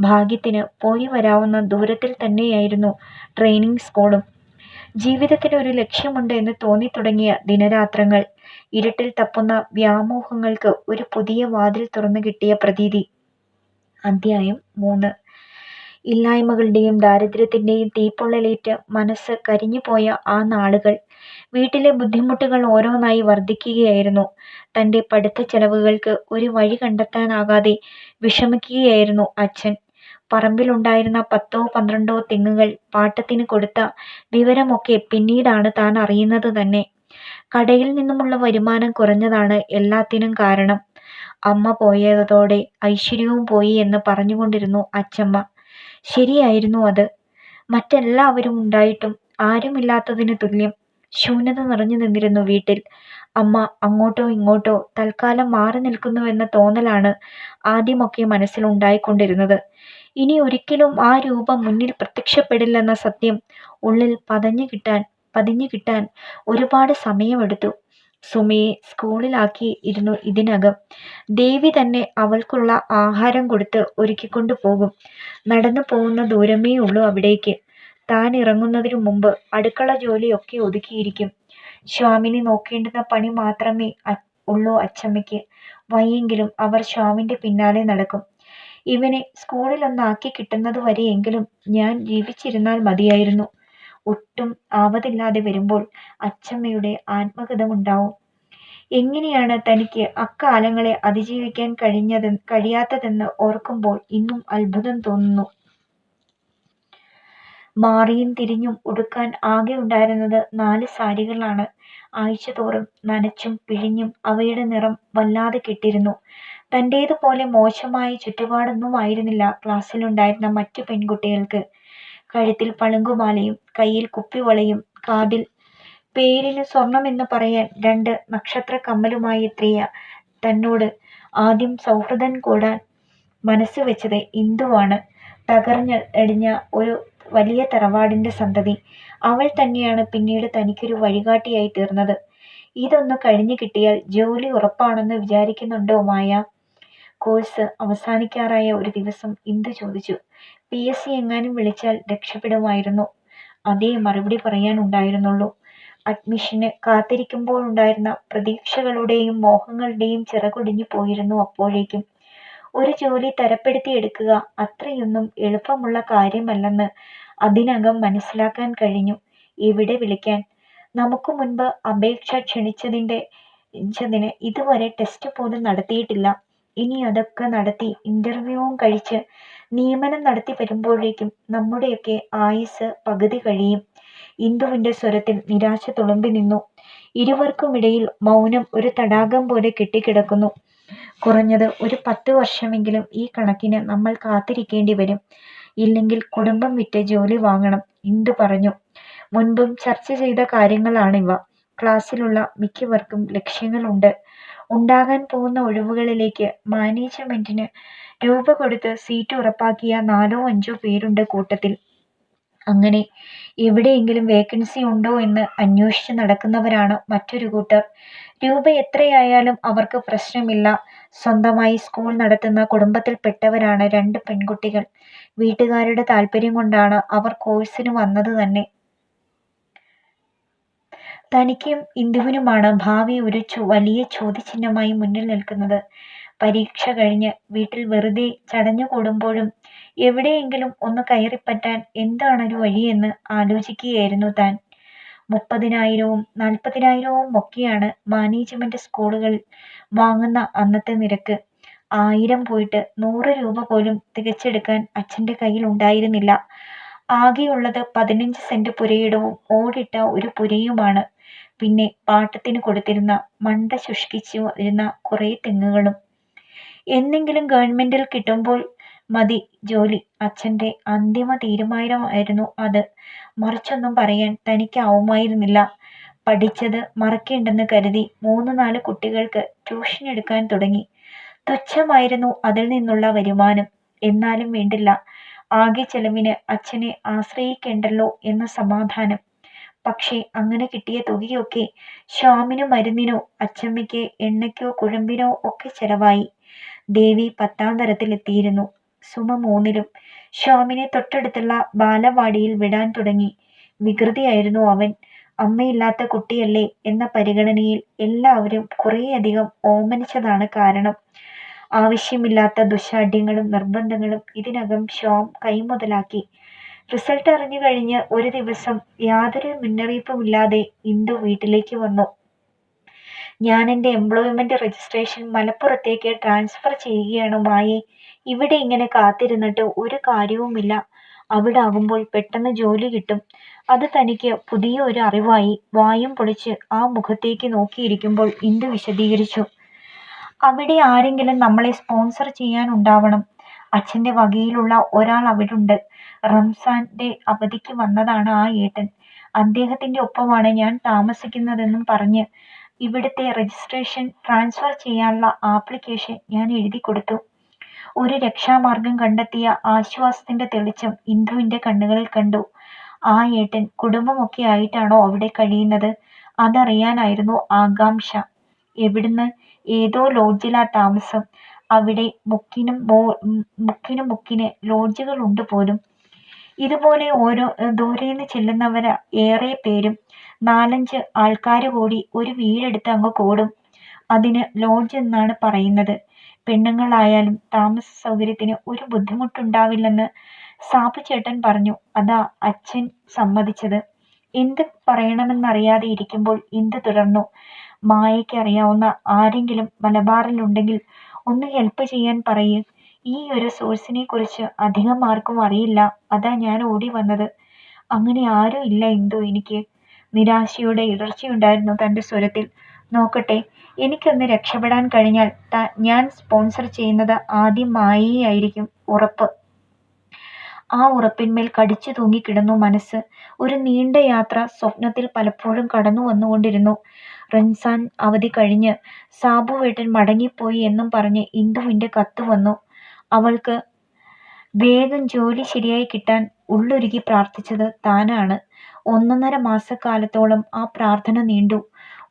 ഭാഗ്യത്തിന് പോയി വരാവുന്ന ദൂരത്തിൽ തന്നെയായിരുന്നു ട്രെയിനിങ് സ്കൂളും. ജീവിതത്തിന് ഒരു ലക്ഷ്യമുണ്ട് എന്ന് തോന്നിത്തുടങ്ങിയ ദിനരാത്രങ്ങൾ. ഇരുട്ടിൽ തപ്പുന്ന വ്യാമോഹങ്ങൾക്ക് ഒരു പുതിയ വാതിൽ തുറന്നു കിട്ടിയ പ്രതീതി. അധ്യായം 3. ഇല്ലായ്മകളുടെയും ദാരിദ്ര്യത്തിന്റെയും തീപ്പൊള്ളലേറ്റ് മനസ്സ് കരിഞ്ഞുപോയ ആ നാളുകൾ. വീട്ടിലെ ബുദ്ധിമുട്ടുകൾ ഓരോന്നായി വർദ്ധിക്കുകയായിരുന്നു. തന്റെ പഠിത്ത ചെലവുകൾക്ക് ഒരു വഴി കണ്ടെത്താനാകാതെ വിഷമിക്കുകയായിരുന്നു അച്ഛൻ. പറമ്പിലുണ്ടായിരുന്ന 10ഓ 12ഓ തെങ്ങുകൾ പാട്ടത്തിന് കൊടുത്ത വിവരമൊക്കെ പിന്നീടാണ് താൻ അറിയുന്നത് തന്നെ. കടയിൽ നിന്നുമുള്ള വരുമാനം കുറഞ്ഞതാണ് എല്ലാത്തിനും കാരണം. അമ്മ പോയതോടെ ഐശ്വര്യവും പോയി എന്ന് പറഞ്ഞുകൊണ്ടിരുന്നു അച്ചമ്മ. ശരിയായിരുന്നു അത്. മറ്റെല്ലാവരും ഉണ്ടായിട്ടും ആരുമില്ലാത്തതിന് തുല്യം. ശൂന്യത നിറഞ്ഞു നിന്നിരുന്നു വീട്ടിൽ. അമ്മ അങ്ങോട്ടോ ഇങ്ങോട്ടോ തൽക്കാലം മാറി നിൽക്കുന്നുവെന്ന തോന്നലാണ് ആദ്യമൊക്കെ മനസ്സിലുണ്ടായിക്കൊണ്ടിരുന്നത്. ഇനി ഒരിക്കലും ആ രൂപം മുന്നിൽ പ്രത്യക്ഷപ്പെടില്ലെന്ന സത്യം ഉള്ളിൽ പതഞ്ഞു കിട്ടാൻ പതിഞ്ഞു കിട്ടാൻ ഒരുപാട് സമയമെടുത്തു. സുമയെ സ്കൂളിലാക്കിയിരുന്നു ഇതിനകം. ദേവി തന്നെ അവൾക്കുള്ള ആഹാരം കൊടുത്ത് ഒരുക്കിക്കൊണ്ടു പോകും. നടന്നു പോകുന്ന ദൂരമേ ഉള്ളൂ അവിടേക്ക്. താൻ ഇറങ്ങുന്നതിനു മുമ്പ് അടുക്കള ജോലിയൊക്കെ ഒതുക്കിയിരിക്കും. ശ്യാമിനെ നോക്കേണ്ടുന്ന പണി മാത്രമേ ഉള്ളൂ അച്ചമ്മയ്ക്ക്. വയ്യെങ്കിലും അവർ ശ്യാമിന്റെ പിന്നാലെ നടക്കും. ഇവനെ സ്കൂളിലൊന്നാക്കി കിട്ടുന്നത് വരെയെങ്കിലും ഞാൻ ജീവിച്ചിരുന്നാൽ മതിയായിരുന്നു. ഒട്ടും ആവതില്ലാതെ വരുമ്പോൾ അച്ചമ്മയുടെ ആത്മഗതമുണ്ടാവും. എങ്ങനെയാണ് തനിക്ക് അക്കാലങ്ങളെ അതിജീവിക്കാൻ കഴിയാത്തതെന്ന് ഓർക്കുമ്പോൾ ഇന്നും അത്ഭുതം തോന്നുന്നു. മാറിയും തിരിഞ്ഞും ഉടുക്കാൻ ആകെ ഉണ്ടായിരുന്നത് 4 സാരികളാണ്. ആഴ്ചതോറും നനച്ചും പിഴിഞ്ഞും അവയുടെ നിറം വല്ലാതെ കെട്ടിരുന്നു. തൻ്റേതുപോലെ മോശമായ ചുറ്റുപാടൊന്നും ആയിരുന്നില്ല ക്ലാസ്സിലുണ്ടായിരുന്ന മറ്റു പെൺകുട്ടികൾക്ക്. കഴുത്തിൽ പളുങ്കുമാലയും കയ്യിൽ കുപ്പിവളയും കാതിൽ പേരിന് സ്വർണമെന്ന് പറയാൻ 2 നക്ഷത്രക്കമ്മലുമായി എത്തിയ തന്നോട് ആദ്യം സൗഹൃദം കൂടാൻ മനസ്സ് വെച്ചത് ഇന്ദുവാണ്. തകർന്നടിഞ്ഞ ഒരു വലിയ തറവാടിന്റെ സന്തതി. അവൾ തന്നെയാണ് പിന്നീട് തനിക്കൊരു വഴികാട്ടിയായി തീർന്നത്. ഇതൊന്ന് കഴിഞ്ഞു കിട്ടിയാൽ ജോലി ഉറപ്പാണെന്ന് വിചാരിക്കുന്നുണ്ടോ മായ? കോഴ്സ് അവസാനിക്കാറായ ഒരു ദിവസം ഇന്ദു ചോദിച്ചു. PSC എങ്ങാനും വിളിച്ചാൽ രക്ഷപ്പെടുമായിരുന്നു. അതേ മറുപടി പറയാനുണ്ടായിരുന്നുള്ളൂ. അഡ്മിഷന് കാത്തിരിക്കുമ്പോഴുണ്ടായിരുന്ന പ്രതീക്ഷകളുടെയും മോഹങ്ങളുടെയും ചിറകൊടിഞ്ഞു പോയിരുന്നു അപ്പോഴേക്കും. ഒരു ജോലി തരപ്പെടുത്തിയെടുക്കുക അത്രയൊന്നും എളുപ്പമുള്ള കാര്യമല്ലെന്ന് അതിനകം മനസ്സിലാക്കാൻ കഴിഞ്ഞു. എവിടെ വിളിക്കാൻ? നമുക്ക് മുൻപ് അപേക്ഷ ക്ഷണിച്ചതിന് ഇതുവരെ ടെസ്റ്റ് പോലും നടത്തിയിട്ടില്ല. ഇനി അതൊക്കെ നടത്തി ഇന്റർവ്യൂവും കഴിച്ച് നിയമനം നടത്തി വരുമ്പോഴേക്കും നമ്മുടെയൊക്കെ ആയുസ് പകുതി കഴിയും. ഇന്ദുവിന്റെ സ്വരത്തിൽ നിരാശ തുളുമ്പി നിന്നു. ഇരുവർക്കുമിടയിൽ മൗനം ഒരു തടാകം പോലെ കെട്ടിക്കിടക്കുന്നു. കുറഞ്ഞത് ഒരു 10 വർഷമെങ്കിലും ഈ കണക്കിന് നമ്മൾ കാത്തിരിക്കേണ്ടി വരും. ഇല്ലെങ്കിൽ കുടുംബം വിറ്റ് ജോലി വാങ്ങണം. ഇന്ദു പറഞ്ഞു. മുൻപും ചർച്ച ചെയ്ത കാര്യങ്ങളാണിവ. ക്ലാസ്സിലുള്ള മിക്കവർക്കും ലക്ഷ്യങ്ങളുണ്ട്. ഉണ്ടാകാൻ പോകുന്ന ഒഴിവുകളിലേക്ക് മാനേജ്മെന്റിന് രൂപ കൊടുത്ത് സീറ്റ് ഉറപ്പാക്കിയ 4 or 5 പേരുണ്ട് കൂട്ടത്തിൽ. അങ്ങനെ എവിടെയെങ്കിലും വേക്കൻസി ഉണ്ടോ എന്ന് അന്വേഷിച്ച് നടക്കുന്നവരാണ് മറ്റൊരു കൂട്ടർ. രൂപ എത്രയായാലും അവർക്ക് പ്രശ്നമില്ല. സ്വന്തമായി സ്കൂൾ നടത്തുന്ന കുടുംബത്തിൽപ്പെട്ടവരാണ് 2 പെൺകുട്ടികൾ. വീട്ടുകാരുടെ താല്പര്യം കൊണ്ടാണ് അവർ കോഴ്സിന് വന്നത് തന്നെ. തനിക്കും ഇന്ദുവിനുമാണ് ഭാവി ഒരു വലിയ ചോദ്യചിഹ്നമായി മുന്നിൽ നിൽക്കുന്നത്. പരീക്ഷ കഴിഞ്ഞ് വീട്ടിൽ വെറുതെ ചടഞ്ഞുകൂടുമ്പോഴും എവിടെയെങ്കിലും ഒന്ന് കയറിപ്പറ്റാൻ എന്താണൊരു വഴിയെന്ന് ആലോചിക്കുകയായിരുന്നു താൻ. 30,000-വും 40,000-വും ഒക്കെയാണ് മാനേജ്മെന്റ് സ്കൂളുകളിൽ വാങ്ങുന്ന അന്നത്തെ നിരക്ക്. 1000 പോയിട്ട് 100 രൂപ പോലും തികച്ചെടുക്കാൻ അച്ഛൻ്റെ കയ്യിൽ ഉണ്ടായിരുന്നില്ല. ആകെയുള്ളത് 15 സെന്റ് പുരയിടവും ഓടിട്ട ഒരു പുരയുമാണ്. പിന്നെ പാട്ടത്തിന് കൊടുത്തിരുന്ന മണ്ട ശുഷ്കിച്ചു വരുന്ന കുറേ തെങ്ങുകളും. എന്നെങ്കിലും ഗവൺമെന്റിൽ കിട്ടുമ്പോൾ മതി ജോലി. അച്ഛൻ്റെ അന്തിമ തീരുമാനമായിരുന്നു അത്. മറിച്ചൊന്നും പറയാൻ തനിക്കാവുമായിരുന്നില്ല. പഠിച്ചത് മറക്കേണ്ടെന്ന് കരുതി 3-4 കുട്ടികൾക്ക് ട്യൂഷൻ എടുക്കാൻ തുടങ്ങി. തുച്ഛമായിരുന്നു അതിൽ നിന്നുള്ള വരുമാനം. എന്നാലും വേണ്ടില്ല, ആകെ ചെലവിന് അച്ഛനെ ആശ്രയിക്കേണ്ടല്ലോ എന്ന സമാധാനം. പക്ഷേ അങ്ങനെ കിട്ടിയ തുകയൊക്കെ ശ്യാമിനു മരുന്നിനോ അച്ചമ്മയ്ക്ക് എണ്ണയ്ക്കോ കുഴമ്പിനോ ഒക്കെ ചെലവായി. ദേവി 10ാം തരത്തിലെത്തിയിരുന്നു. സുമ 3ലും. ശ്യാമിനെ തൊട്ടടുത്തുള്ള ബാലവാടിയിൽ വിടാൻ തുടങ്ങി. വികൃതിയായിരുന്നു അവൻ. അമ്മയില്ലാത്ത കുട്ടിയല്ലേ എന്ന പരിഗണനയിൽ എല്ലാവരും കുറേയധികം ഓമനിച്ചതാണ് കാരണം. ആവശ്യമില്ലാത്ത ദുശാഠ്യങ്ങളും നിർബന്ധങ്ങളും ഇതിനകം ശ്യാം കൈമുതലാക്കി. റിസൾട്ട് അറിഞ്ഞു കഴിഞ്ഞ് ഒരു ദിവസം യാതൊരു മുന്നറിയിപ്പുമില്ലാതെ ഇന്ദു വീട്ടിലേക്ക് വന്നു. ഞാൻ എൻ്റെ എംപ്ലോയ്മെന്റ് രജിസ്ട്രേഷൻ മലപ്പുറത്തേക്ക് ട്രാൻസ്ഫർ ചെയ്യുകയാണ് മായേ. ഇവിടെ ഇങ്ങനെ കാത്തിരുന്നിട്ട് ഒരു കാര്യവുമില്ല. അവിടെ ആകുമ്പോൾ പെട്ടെന്ന് ജോലി കിട്ടും. അത് തനിക്ക് പുതിയ ഒരു അറിവായി. വായും പൊളിച്ച് ആ മുഖത്തേക്ക് നോക്കിയിരിക്കുമ്പോൾ ഇന്ദു വിശദീകരിച്ചു. അവിടെ ആരെങ്കിലും നമ്മളെ സ്പോൺസർ ചെയ്യാനുണ്ടാവണം. അച്ഛൻ്റെ വകയിലുള്ള ഒരാൾ അവിടുണ്ട്. റംസാന്റെ അവധിക്ക് വന്നതാണ് ആ ഏട്ടൻ. അദ്ദേഹത്തിന്റെ ഒപ്പമാണ് ഞാൻ താമസിക്കുന്നതെന്നും പറഞ്ഞ് ഇവിടുത്തെ രജിസ്ട്രേഷൻ ട്രാൻസ്ഫർ ചെയ്യാനുള്ള ആപ്ലിക്കേഷൻ ഞാൻ എഴുതി കൊടുത്തു. ഒരു രക്ഷാമാർഗം കണ്ടെത്തിയ ആശ്വാസത്തിന്റെ തെളിച്ചം ഇന്ദുവിന്റെ കണ്ണുകളിൽ കണ്ടു. ആ ഏട്ടൻ കുടുംബമൊക്കെ ആയിട്ടാണോ അവിടെ കഴിയുന്നത്? അതറിയാനായിരുന്നു ആകാംക്ഷ. എവിടുന്ന്? ഏതോ ലോഡ്ജിലാ താമസം. അവിടെ മുക്കിന് ലോഡ്ജുകളുണ്ട് പോലും. ഇതുപോലെ ദൂരേന്ന് ചെല്ലുന്നവരാ ഏറെ പേരും. 4-5 ആൾക്കാര് കൂടി ഒരു വീടെടുത്ത് അങ്ങ് കൂടും. അതിന് ലോഡ്ജ് എന്നാണ് പറയുന്നത്. പെണ്ണുങ്ങളായാലും താമസ സൗകര്യത്തിന് ഒരു ബുദ്ധിമുട്ടുണ്ടാവില്ലെന്ന് സാബു ചേട്ടൻ പറഞ്ഞു. അതാ അച്ഛൻ സമ്മതിച്ചത്. എന്ത് പറയണമെന്നറിയാതെ ഇരിക്കുമ്പോൾ ഇന്ദു തുടർന്നു. മായയ്ക്ക് അറിയാവുന്ന ആരെങ്കിലും മലബാറിലുണ്ടെങ്കിൽ ഒന്ന് ഹെൽപ്പ് ചെയ്യാൻ പറയ്. ഈ ഒരു സോഴ്സിനെ കുറിച്ച് അധികം ആർക്കും അറിയില്ല. അതാ ഞാൻ ഓടി വന്നത്. അങ്ങനെ ആരും ഇല്ല ഇന്ദു. എനിക്ക് നിരാശയുടെ ഇടർച്ചയുണ്ടായിരുന്നു തന്റെ സ്വരത്തിൽ. നോക്കട്ടെ, എനിക്കൊന്ന് രക്ഷപ്പെടാൻ കഴിഞ്ഞാൽ ഞാൻ സ്പോൺസർ ചെയ്യുന്നത് ആദ്യം മായയായിരിക്കും. ഉറപ്പ്. ആ ഉറപ്പിന്മേൽ കടിച്ചു തൂങ്ങിക്കിടന്നു മനസ്സ്. ഒരു നീണ്ട യാത്ര സ്വപ്നത്തിൽ പലപ്പോഴും കടന്നു വന്നുകൊണ്ടിരുന്നു. റംസാൻ അവധി കഴിഞ്ഞ് സാബുവേട്ടൻ മടങ്ങിപ്പോയി എന്നും പറഞ്ഞ് ഇന്ദുവിന്റെ കത്ത് വന്നു. അവൾക്ക് വേഗം ജോലി ശരിയായി കിട്ടാൻ ഉള്ളുരുകി പ്രാർത്ഥിച്ചത് താനാണ്. 1.5 മാസക്കാലത്തോളം ആ പ്രാർത്ഥന നീണ്ടു.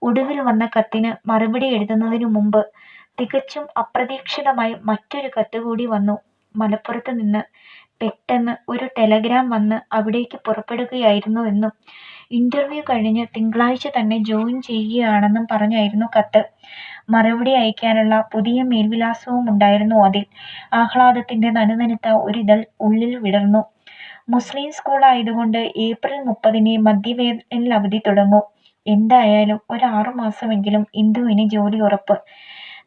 ഒടുവിൽ വന്ന കത്തിന് മറുപടി എഴുതുന്നതിനു മുമ്പ് തികച്ചും അപ്രതീക്ഷിതമായി മറ്റൊരു കത്ത് കൂടി വന്നു. മലപ്പുറത്ത് നിന്ന് പെട്ടെന്ന് ഒരു ടെലഗ്രാം വന്ന് അവിടേക്ക് പുറപ്പെടുകയായിരുന്നു എന്നും ഇന്റർവ്യൂ കഴിഞ്ഞ് തിങ്കളാഴ്ച തന്നെ ജോയിൻ ചെയ്യുകയാണെന്നും പറഞ്ഞായിരുന്നു കത്ത്. മറുപടി അയക്കാനുള്ള പുതിയ മേൽവിലാസവും ഉണ്ടായിരുന്നു അതിൽ. ആഹ്ലാദത്തിന്റെ നനുനനുത്ത ഒരിതൾ ഉള്ളിൽ വിടർന്നു. മുസ്ലിം സ്കൂൾ ആയതുകൊണ്ട് ഏപ്രിൽ 30-ന് മധ്യവേനൽ അവധി തുടങ്ങും. എന്തായാലും ഒരു 6 മാസമെങ്കിലും ഇന്ദുവിന് ജോലി ഉറപ്പ്.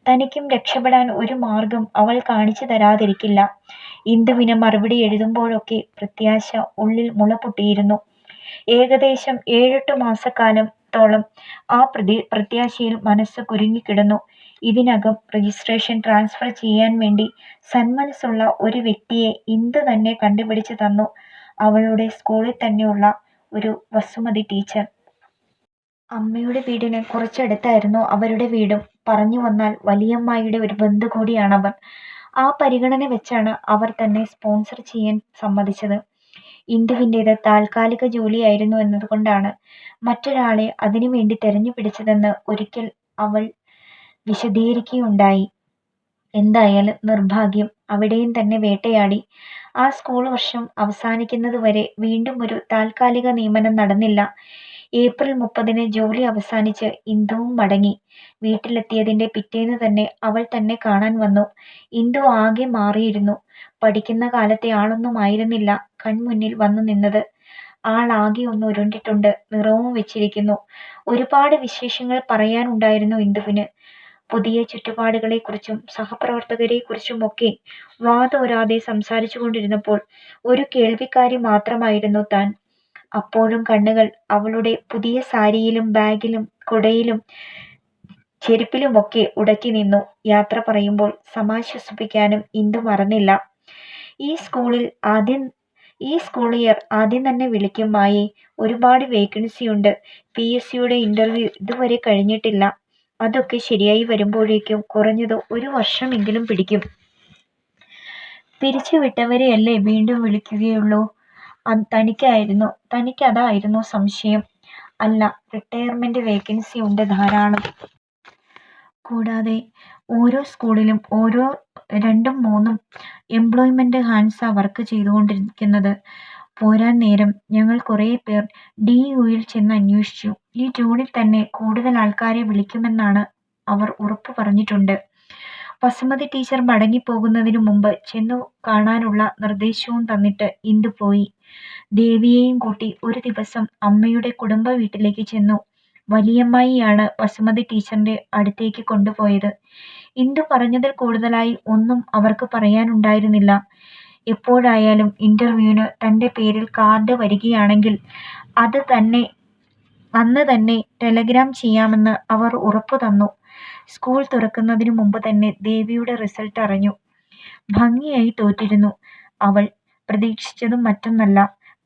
തനിക്കും രക്ഷപ്പെടാൻ ഒരു മാർഗം അവൾ കാണിച്ചു തരാതിരിക്കില്ല. ഇന്ദുവിന് മറുപടി എഴുതുമ്പോഴൊക്കെ പ്രത്യാശ ഉള്ളിൽ മുളപൊട്ടിയിരുന്നു. ഏകദേശം 7-8 മാസക്കാലത്തോളം ആ പ്രത്യാശയിൽ മനസ്സ് കുരുങ്ങിക്കിടന്നു. ഇതിനകം രജിസ്ട്രേഷൻ ട്രാൻസ്ഫർ ചെയ്യാൻ വേണ്ടി സന്മനസ്സുള്ള ഒരു വ്യക്തിയെ ഇന്ദു തന്നെ കണ്ടുപിടിച്ചു തന്നു. അവളുടെ സ്കൂളിൽ തന്നെയുള്ള ഒരു വസുമതി ടീച്ചർ. അമ്മയുടെ വീടിന് കുറച്ചടുത്തായിരുന്നു അവരുടെ വീടും. പറഞ്ഞു വന്നാൽ വലിയമ്മായിയുടെ ഒരു ബന്ധു കൂടിയാണവർ. ആ പരിഗണന വെച്ചാണ് അവർ തന്നെ സ്പോൺസർ ചെയ്യാൻ സമ്മതിച്ചത്. ഇന്ദുവിൻ്റേത് താൽക്കാലിക ജോലിയായിരുന്നു എന്നതുകൊണ്ടാണ് മറ്റൊരാളെ അതിനുവേണ്ടി തെരഞ്ഞുപിടിച്ചതെന്ന് ഒരിക്കൽ അവൾ വിശദീകരിക്കുകയുണ്ടായി. എന്തായാലും നിർഭാഗ്യം. അവിടെയും തന്നെ വേട്ടയാടി. ആ സ്കൂൾ വർഷം അവസാനിക്കുന്നതുവരെ വീണ്ടും ഒരു താൽക്കാലിക നിയമനം നടന്നില്ല. ഏപ്രിൽ 30-ന് ജോലി അവസാനിച്ച് ഇന്ദുവും മടങ്ങി. വീട്ടിലെത്തിയതിന്റെ പിറ്റേന്ന് തന്നെ അവൾ തന്നെ കാണാൻ വന്നു. ഇന്ദു ആകെ മാറിയിരുന്നു. പഠിക്കുന്ന കാലത്തെ ആളൊന്നും ആയിരുന്നില്ല കൺമുന്നിൽ വന്നു നിന്നത്. ആളാകെ ഒന്ന് ഉരുണ്ടിട്ടുണ്ട്. നിറവും വെച്ചിരിക്കുന്നു. ഒരുപാട് വിശേഷങ്ങൾ പറയാനുണ്ടായിരുന്നു ഇന്ദുവിന്. പുതിയ ചുറ്റുപാടുകളെക്കുറിച്ചും സഹപ്രവർത്തകരെക്കുറിച്ചുമൊക്കെ വാതോരാതെ സംസാരിച്ചു കൊണ്ടിരുന്നപ്പോൾ ഒരു കേൾവിക്കാരി മാത്രമായിരുന്നു താൻ. അപ്പോഴും കണ്ണുകൾ അവളുടെ പുതിയ സാരിയിലും ബാഗിലും കുടയിലും ചെരുപ്പിലുമൊക്കെ ഉടക്കി നിന്നു. യാത്ര പറയുമ്പോൾ സമാശ്വസിപ്പിക്കാനും ഇന്ദു മറന്നില്ല. ഈ സ്കൂളിയർ ആദ്യം തന്നെ വിളിക്കും. മായേ, ഒരുപാട് വേക്കൻസി ഉണ്ട്. PSCയുടെ ഇന്റർവ്യൂ ഇതുവരെ കഴിഞ്ഞിട്ടില്ല. അതൊക്കെ ശരിയായി വരുമ്പോഴേക്കും കുറഞ്ഞത് 1 വർഷമെങ്കിലും പിടിക്കും. പിരിച്ചുവിട്ടവരെയല്ലേ വീണ്ടും വിളിക്കുകയുള്ളൂ. തനിക്കതായിരുന്നു സംശയം. അല്ല, റിട്ടയർമെന്റ് വേക്കൻസി ഉണ്ട് ധാരാളം. കൂടാതെ ഓരോ സ്കൂളിലും ഓരോ 2-3 എംപ്ലോയ്മെന്റ് ഹാൻഡ്സാ വർക്ക് ചെയ്തുകൊണ്ടിരിക്കുന്നത്. പോരാൻ നേരം ഞങ്ങൾ കുറേ പേർ DUയിൽ ചെന്ന് അന്വേഷിച്ചു. ഈ ജൂണിൽ തന്നെ കൂടുതൽ ആൾക്കാരെ വിളിക്കുമെന്നാണ് അവർ ഉറപ്പു പറഞ്ഞിട്ടുണ്ട്. വസുമതി ടീച്ചർ മടങ്ങിപ്പോകുന്നതിനു മുമ്പ് ചെന്നു കാണാനുള്ള നിർദ്ദേശവും തന്നിട്ട് ഇന്ദു പോയി. ദേവിയെയും കൂട്ടി ഒരു ദിവസം അമ്മയുടെ കുടുംബ വീട്ടിലേക്ക് ചെന്നു. വലിയമ്മായിയാണ് വസുമതി ടീച്ചറിന്റെ അടുത്തേക്ക് കൊണ്ടുപോയത്. ഇന്ദു പറഞ്ഞതിൽ കൂടുതലായി ഒന്നും അവർക്ക് പറയാനുണ്ടായിരുന്നില്ല. എപ്പോഴായാലും ഇന്റർവ്യൂവിന് തന്റെ പേരിൽ കാർഡ് വരികയാണെങ്കിൽ അന്ന് തന്നെ ടെലഗ്രാം ചെയ്യാമെന്ന് അവർ ഉറപ്പു തന്നു. സ്കൂൾ തുറക്കുന്നതിനു മുമ്പ് തന്നെ ദേവിയുടെ റിസൾട്ട് അറിഞ്ഞു. ഭംഗിയായി തോറ്റിരുന്നു. അവൾ പ്രതീക്ഷിച്ചതും മറ്റൊന്നല്ല.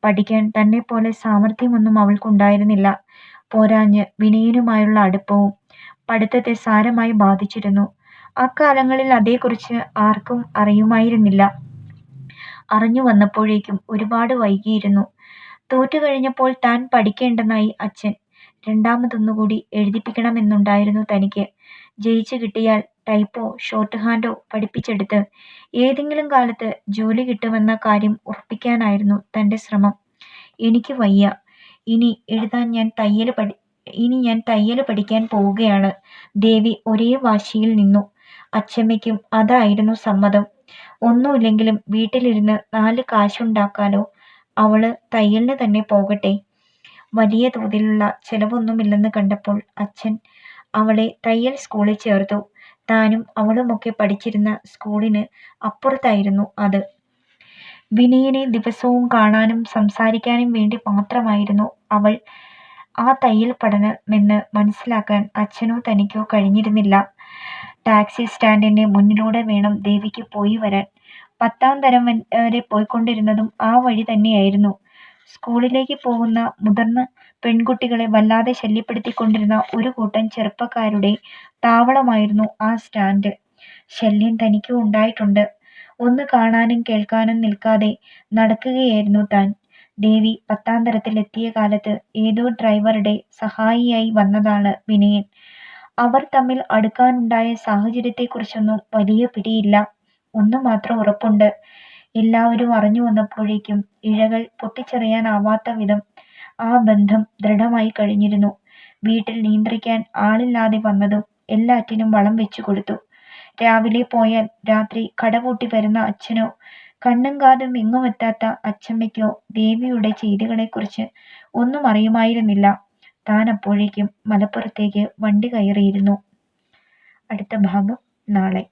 പഠിക്കാൻ തന്നെപ്പോലെ സാമർഥ്യമൊന്നും അവൾക്കുണ്ടായിരുന്നില്ല. പോരാഞ്ഞ് വിനയനുമായുള്ള അടുപ്പവും പഠിത്തത്തെ സാരമായി ബാധിച്ചിരുന്നു. അക്കാലങ്ങളിൽ അതേക്കുറിച്ച് ആർക്കും അറിയുമായിരുന്നില്ല. അറിഞ്ഞു വന്നപ്പോഴേക്കും ഒരുപാട് വൈകിയിരുന്നു. തോറ്റുകഴിഞ്ഞപ്പോൾ താൻ പഠിക്കേണ്ടെന്നായി അച്ഛൻ. രണ്ടാമതൊന്നുകൂടി എഴുതിപ്പിക്കണമെന്നുണ്ടായിരുന്നു തനിക്ക്. ജയിച്ചു കിട്ടിയാൽ ടൈപ്പോ ഷോർട്ട് ഹാൻഡോ പഠിപ്പിച്ചെടുത്ത് ഏതെങ്കിലും കാലത്ത് ജോലി കിട്ടുമെന്ന കാര്യം ഉറപ്പിക്കാനായിരുന്നു തൻ്റെ ശ്രമം. എനിക്ക് വയ്യ. ഇനി ഞാൻ തയ്യൽ പഠിക്കാൻ പോവുകയാണ്. ദേവി ഒരേ വാശിയിൽ നിന്നു. അച്ചമ്മയ്ക്കും അതായിരുന്നു സമ്മതം. ഒന്നുമില്ലെങ്കിലും വീട്ടിലിരുന്ന് 4 കാശുണ്ടാക്കാലോ. അവള് തയ്യലിന് തന്നെ പോകട്ടെ. വലിയ തോതിലുള്ള ചെലവൊന്നുമില്ലെന്ന് കണ്ടപ്പോൾ അച്ഛൻ അവളെ തയ്യൽ സ്കൂളിൽ ചേർത്തു. താനും അവളുമൊക്കെ പഠിച്ചിരുന്ന സ്കൂളിന് അപ്പുറത്തായിരുന്നു അത്. വിനയനെ ദിവസവും കാണാനും സംസാരിക്കാനും വേണ്ടി മാത്രമായിരുന്നു അവൾ ആ തയ്യൽ പഠനമെന്ന് മനസ്സിലാക്കാൻ അച്ഛനോ തനിക്കോ കഴിഞ്ഞിരുന്നില്ല. ടാക്സി സ്റ്റാൻഡിന്റെ മുന്നിലൂടെ വേണം ദേവിക്ക് പോയി വരാൻ. 10ാം തരം വരെ പോയിക്കൊണ്ടിരുന്നതും ആ വഴി തന്നെയായിരുന്നു. സ്കൂളിലേക്ക് പോകുന്ന മുതിർന്ന പെൺകുട്ടികളെ വല്ലാതെ ശല്യപ്പെടുത്തിക്കൊണ്ടിരുന്ന ഒരു കൂട്ടം ചെറുപ്പക്കാരുടെ താവളമായിരുന്നു ആ സ്റ്റാൻഡ്. ശല്യം തനിക്കും ഉണ്ടായിട്ടുണ്ട്. ഒന്ന് കാണാനും കേൾക്കാനും നിൽക്കാതെ നടക്കുകയായിരുന്നു താൻ. ദേവി 10ാം തരത്തിൽ എത്തിയ കാലത്ത് ഏതോ ഡ്രൈവറുടെ സഹായിയായി വന്നതാണ് വിനയൻ. അവർ തമ്മിൽ അടുക്കാനുണ്ടായ സാഹചര്യത്തെക്കുറിച്ചൊന്നും വലിയ പിടിയില്ല. ഒന്നു മാത്രം ഉറപ്പുണ്ട്. എല്ലാവരും അറിഞ്ഞു വന്നപ്പോഴേക്കും ഇഴകൾ പൊട്ടിച്ചെറിയാനാവാത്ത വിധം ആ ബന്ധം ദൃഢമായി കഴിഞ്ഞിരുന്നു. വീട്ടിൽ നിയന്ത്രിക്കാൻ ആളില്ലാതെ വന്നതും എല്ലാറ്റിനും വളം വെച്ചു കൊടുത്തു. രാവിലെ പോയാൽ രാത്രി കടപൂട്ടി വരുന്ന അച്ഛനോ കണ്ണും കാതും എങ്ങുമെത്താത്ത അച്ചമ്മയ്ക്കോ ദേവിയുടെ ചെയ്തികളെക്കുറിച്ച് ഒന്നും അറിയുമായിരുന്നില്ല. താൻ അപ്പോഴേക്കും മലപ്പുറത്തേക്ക് വണ്ടി കയറിയിരുന്നു. അടുത്ത ഭാഗം നാളെ.